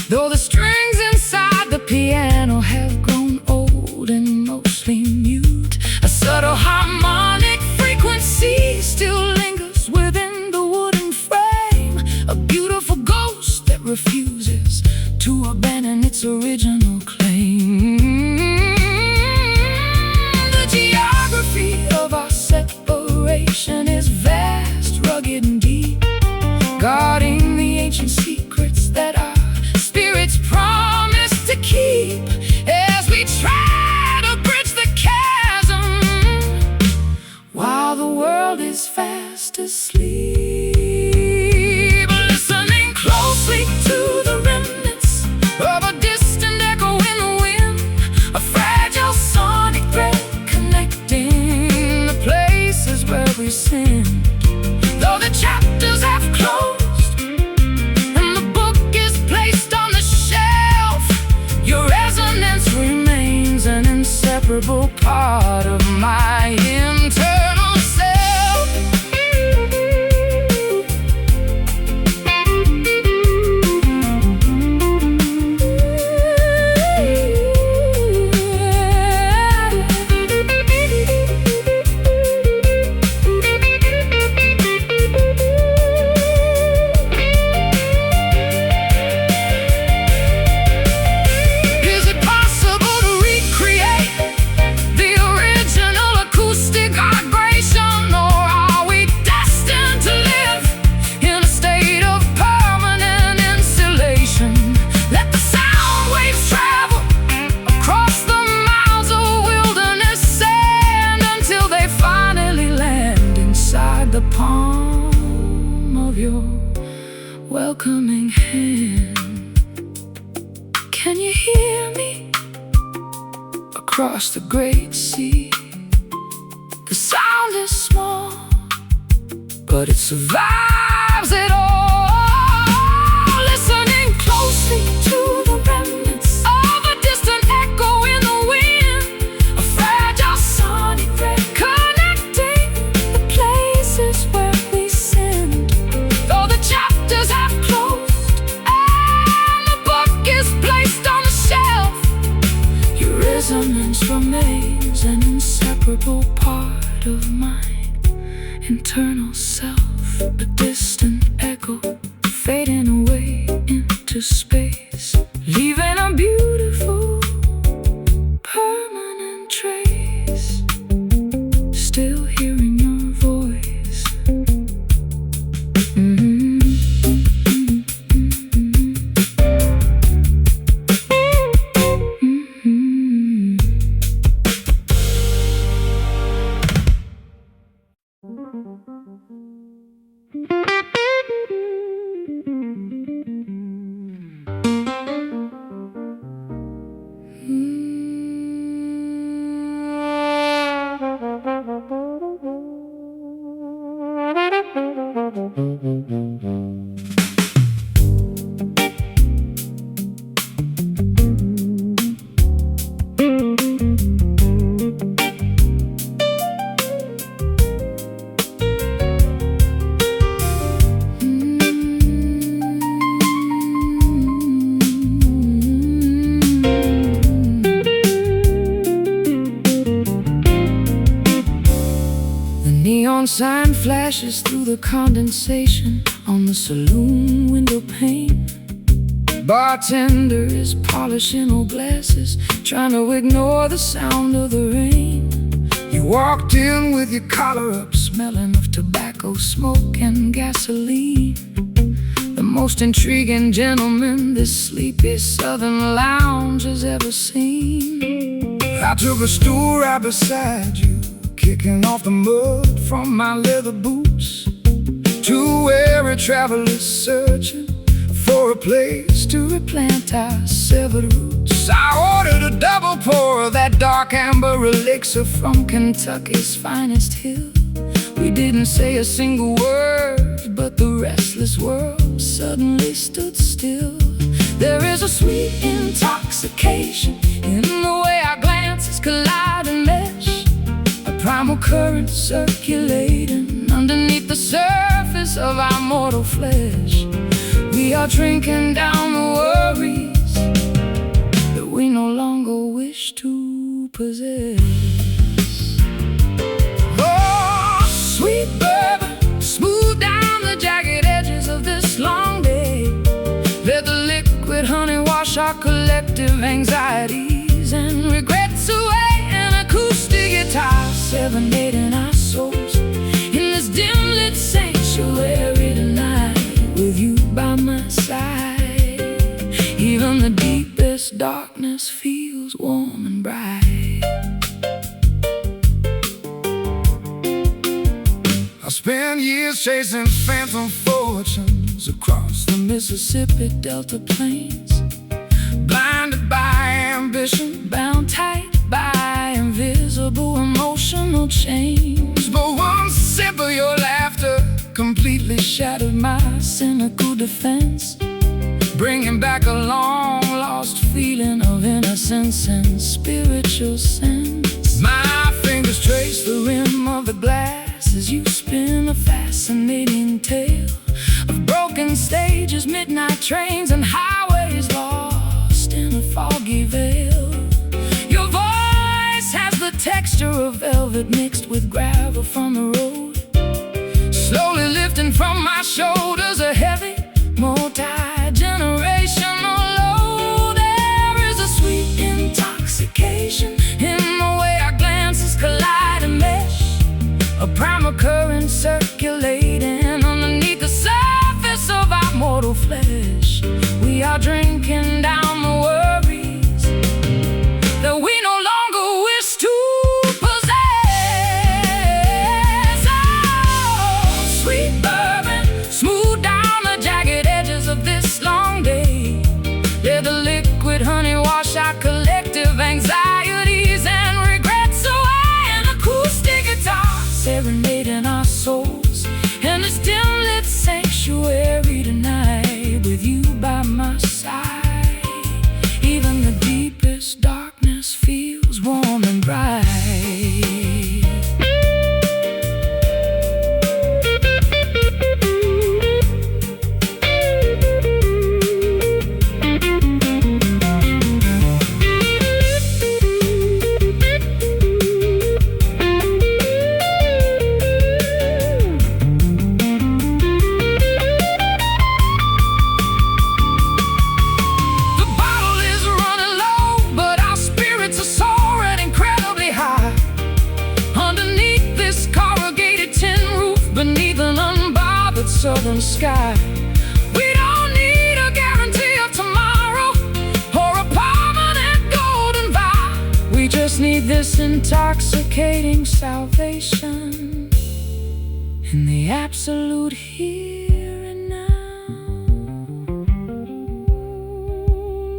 though the strings inside the piano have grown old and mostly mute. A subtle harmonic frequency still lingers within the wooden frame, a beautiful ghost that refuses to abandon its original claim. The geography of our separation is vast, rugged, and deep, guarding the ancient secrets that our spirits promise to keep as we try to bridge the chasm while the world is fast asleep. Listening closely to the remnants of a distant echo in the wind, a fragile sonic thread connecting the places where we sinned. Though the chapters have closed and the book is placed on the shelf, your resonance remains an inseparable part of my internal self. Is it possible to recreate the original acoustic vibration, or are we destined to live in a state of permanent insulation? Let the sound waves travel across the miles of wilderness sand until they finally land inside the palm of your welcoming hand. Can you hear me across the great sea? The sound is small, but it survives it all. Listening closely to the remnants of a distant echo in the wind, a fragile sonic thread connecting the places where we sinned. Though the chapters have closed and the book is placed on the shelf, your resonance remains an inseparable part of my internal self. A distant echo fading away into space, leaving a beautiful permanent trace. Still hearing your voice. Neon sign flashes through the condensation on the saloon window pane. Bartender is polishing old glasses, trying to ignore the sound of the rain. You walked in with your collar up, smelling of tobacco smoke and gasoline. The most intriguing gentleman this sleepy southern lounge has ever seen. I took a stool right beside you, kicking off the mud from my leather boots, to where a traveler's searching for a place to replant our severed roots. I ordered a double pour of that dark amber elixir from Kentucky's finest hill. We didn't say a single word, but the restless world suddenly stood still. There is a sweet intoxication in the way our glances collide and mesh, a primal current circulating underneath the surface of our mortal flesh. We are drinking down the worries that we no longer wish to possess. Oh, sweet bourbon, smooth down the jagged edges of this long day. Let the liquid honey wash our collective anxieties and regrets away. An acoustic guitar serenading our souls in this dim-lit sanctuary tonight, with you by my side. Even the deepest darkness feels warm and bright. I spent years chasing phantom fortunes across the Mississippi Delta plains, blinded by ambition, bound tight by invisible emotional chains. But one sip of your laughter completely shattered my cynical defense, bringing back a long-lost feeling of innocence and spiritual sense. My fingers trace the rim of the glass as you spin a fascinating tale of broken stages, midnight trains, and highways lost in a foggy veil. Your voice has the texture of velvet mixed with gravel from the road, slowly lifting from my shoulders a heavy, multi-generational load. There is a sweet intoxication in the way our glances collide and mesh, a primal current circulating underneath the surface of our mortal flesh. We are drinking down the worries that we no longer wish to possess. Oh, sweet bourbon, smooth down the jagged edges of this long day. Let the liquid honey wash our collective anxieties and regrets away. An acoustic guitar serenading our souls in this dim-lit sanctuary tonight, with you by my side. Even the deepest darkness feels warm and bright. Southern sky, we don't need a guarantee of tomorrow or a permanent golden vow. We just need this intoxicating salvation in the absolute here and now.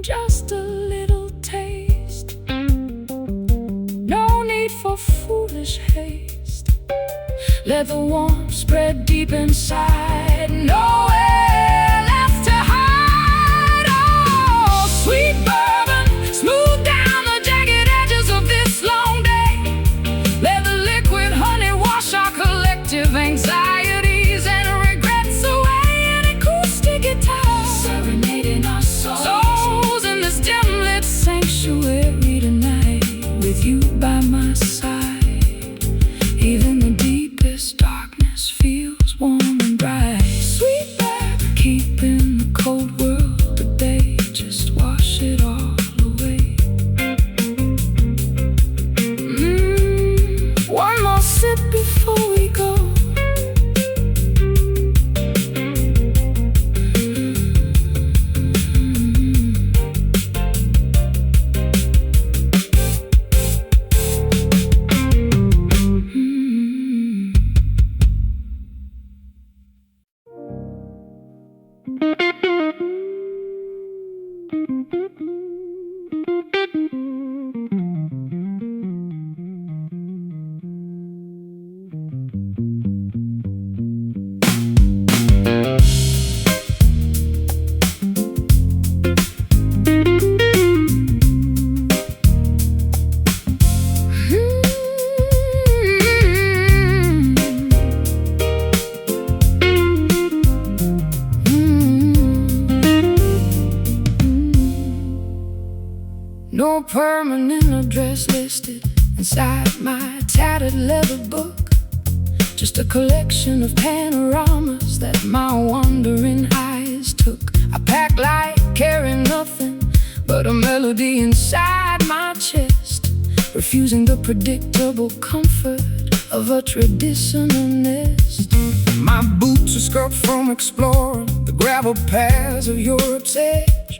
Just a little taste, no need for foolish haste. Let the warmth spread deep inside, nowhere left to hide. Oh, sweet bourbon, smooth down the jagged edges of this long day. Let the liquid honey wash our collective anxieties and regrets away. An acoustic guitar serenading our souls in this dim-lit sanctuary tonight, with you by my side. Even the deepest darkness feels warm and bright. Sweet bourbon, No permanent address listed inside my tattered leather book. Just a collection of panoramas that my wandering eyes took. I pack light, carry nothing but a melody inside my chest, refusing the predictable comfort of a traditional nest. My boots are scuffed from exploring the gravel paths of Europe's edge.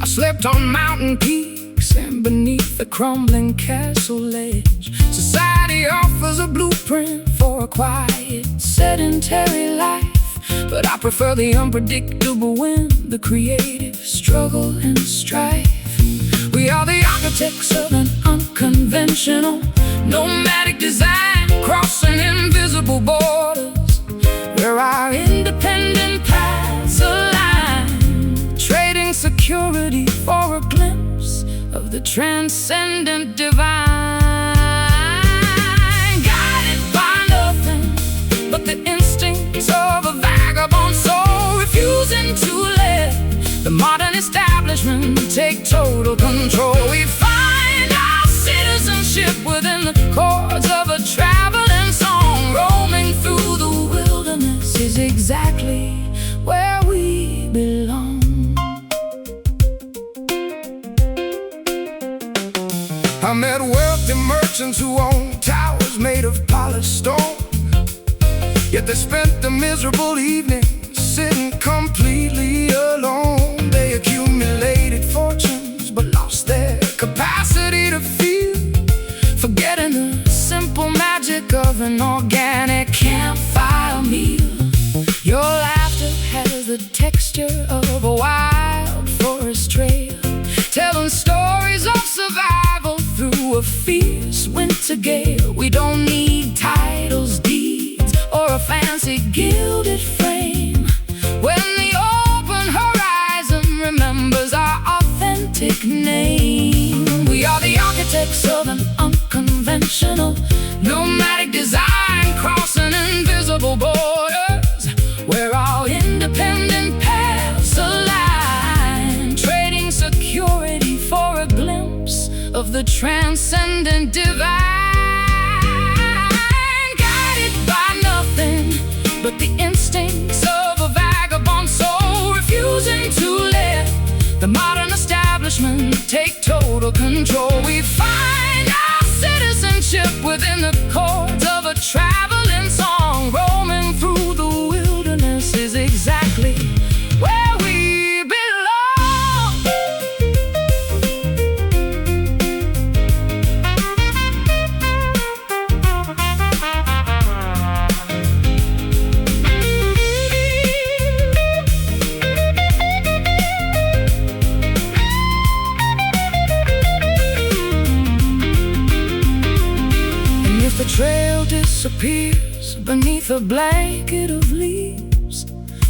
I slept on mountain peaks and beneath the crumbling castle ledge. Society offers a blueprint for a quiet, sedentary life, but I prefer the unpredictable wind, the creative struggle and strife. We are the architects of an unconventional, nomadic design, crossing invisible borders, where our independent paths align, trading security for a glimpse of the transcendent divine. Guided by nothing but the instincts of a vagabond soul, refusing to let the modern establishment take total control. We find our citizenship within the chords of a traveling song. Roaming through the wilderness is exactly where we belong. I met wealthy merchants who owned towers made of polished stone, yet they spent a miserable evening sitting completely alone. They accumulated fortunes but lost their capacity to feel, forgetting the simple magic of an organic campfire meal. Your laughter has the texture of a wild forest trail, telling stories of survival through a fierce winter gale. We don't need titles, deeds, or a fancy gilded frame when the open horizon remembers our authentic name. We are the architects of an unconventional, nomadic design, crossing invisible borders, where our independent paths align, trading security for a glimpse of the transcendent divine. Guided by nothing but the instincts of a vagabond soul, refusing to let the modern establishment take total control. We find our citizenship within the chords of a traveling song. Roaming through the wilderness is exactly where we belong. And if the trail disappears beneath a blanket of leaves,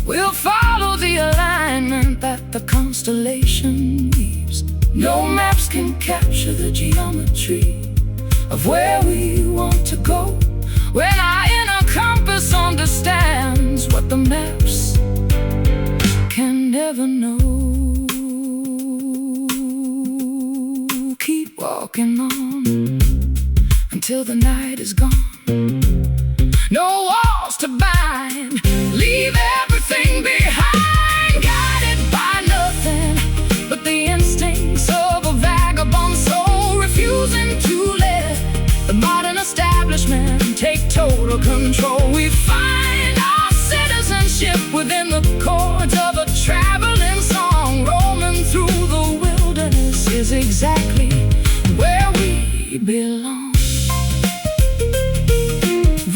we'll follow the alignment that the constellation weaves. No maps can capture the geometry of where we want to go, when our inner compass understands what the maps can never know. Keep walking on until the night is gone. No walls to bind, leave everything behind. Guided by nothing but the instincts of a vagabond soul, refusing to let the modern establishment take total control. We find our citizenship within the chords of a traveling song. Roaming through the wilderness is exactly where we belong.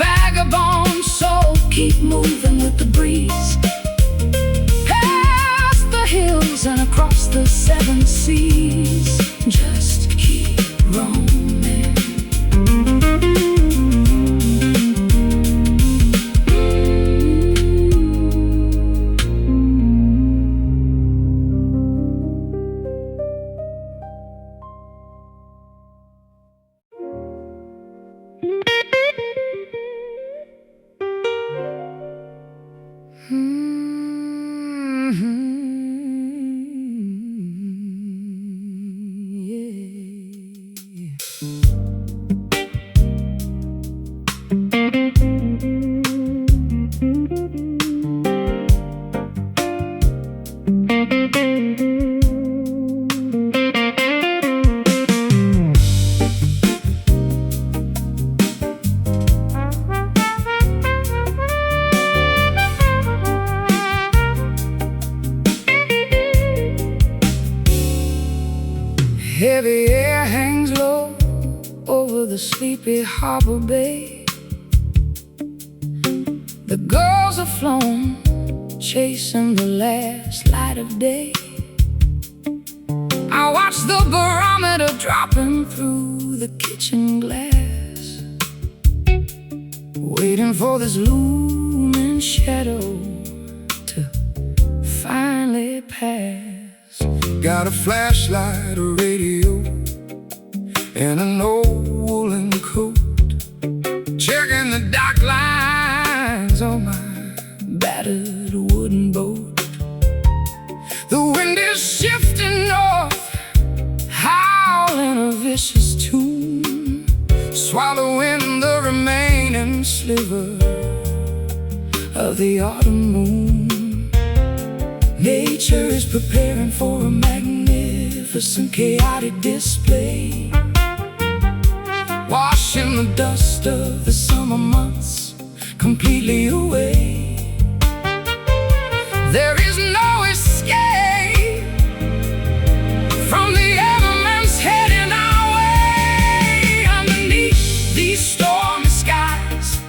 Vagabond soul, keep moving with the breeze, past the hills and across the 7 seas. Just keep roaming. Hmm. 'Cause the air hangs low over the sleepy harbor bay. The gulls are flown, chasing the last light of day. I watch the barometer dropping through the kitchen glass, waiting for this looming shadow to finally pass. Got a flashlight, a radio, and an old woolen coat, checking the dock lines on my battered wooden boat. The wind is shifting north, howling a vicious tune, swallowing the remaining sliver of the autumn moon. Nature is preparing for a magnificent chaotic display, washing the dust of the summer months completely away. There is no escape from the elements heading our way. Underneath these stormy skies,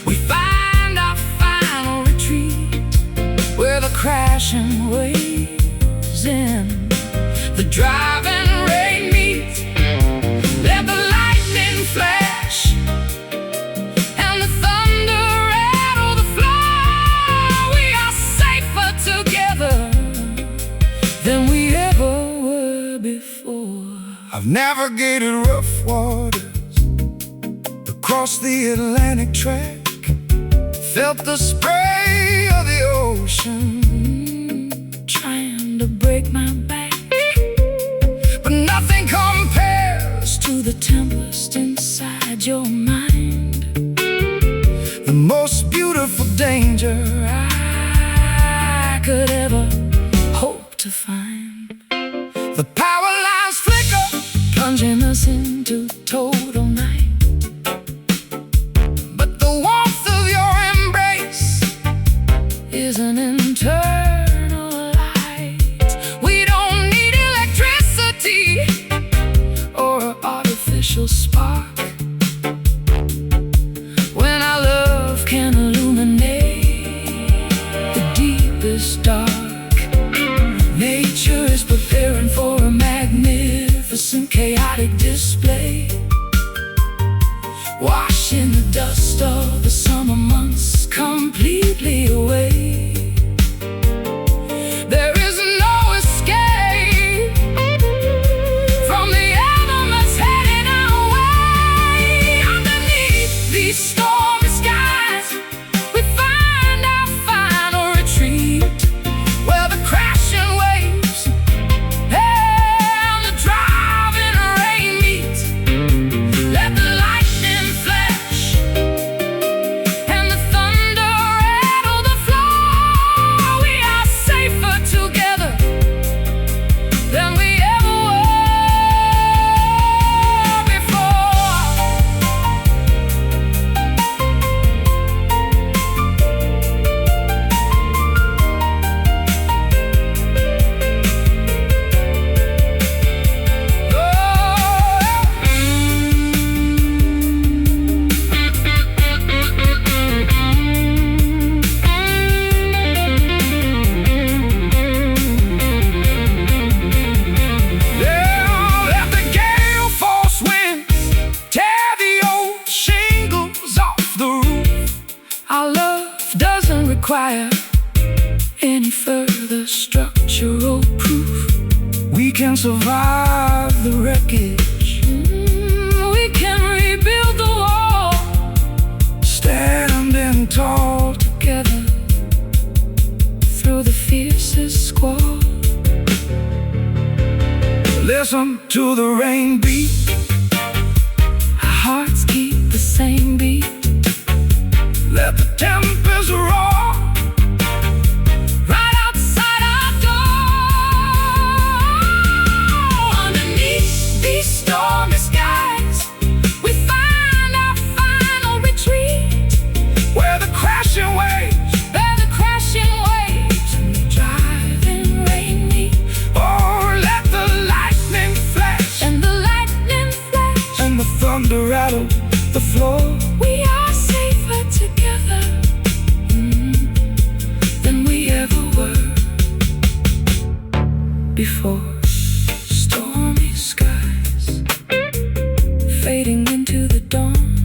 we find our final retreat, where the crashing waves and the driving rain meet. Let the lightning flash and the thunder rattle the floor. We are safer together than we ever were before. I've navigated rough waters across the Atlantic track, felt the spray of the ocean trying to break my back, but nothing compares to the tempest inside your mind. The most beautiful danger I could ever hope to find. The power lines flicker, plunging us into total night, but the warmth of your embrace is an internal light. We don't need electricity or an artificial spark when our love can illuminate the deepest dark. Nature is preparing for a magnificent chaotic display, washing the dust of the summer months completely away. There is no escape from the elements heading our way. Underneath these stormy skies, we find our final retreat, where the crashing waves and the driving rain meet. Let the lightning flash and the thunder rattle the floor. We are safer together than we ever were before. Let the gale force winds tear the old shingles off the roof. Our love doesn't require any further structural proof. We can survive the wreckage. We can rebuild the wall, standing tall together through the fiercest squall. Listen to the rain beat, our hearts keep the same beat. Let the tempest roar right outside our door. Underneath these stormy skies, we find our final retreat, where the crashing waves and the driving rain meet. Oh, let the lightning flash and the to rattle the floor. We are safer together than we ever were before. Stormy skies fading into the dawn.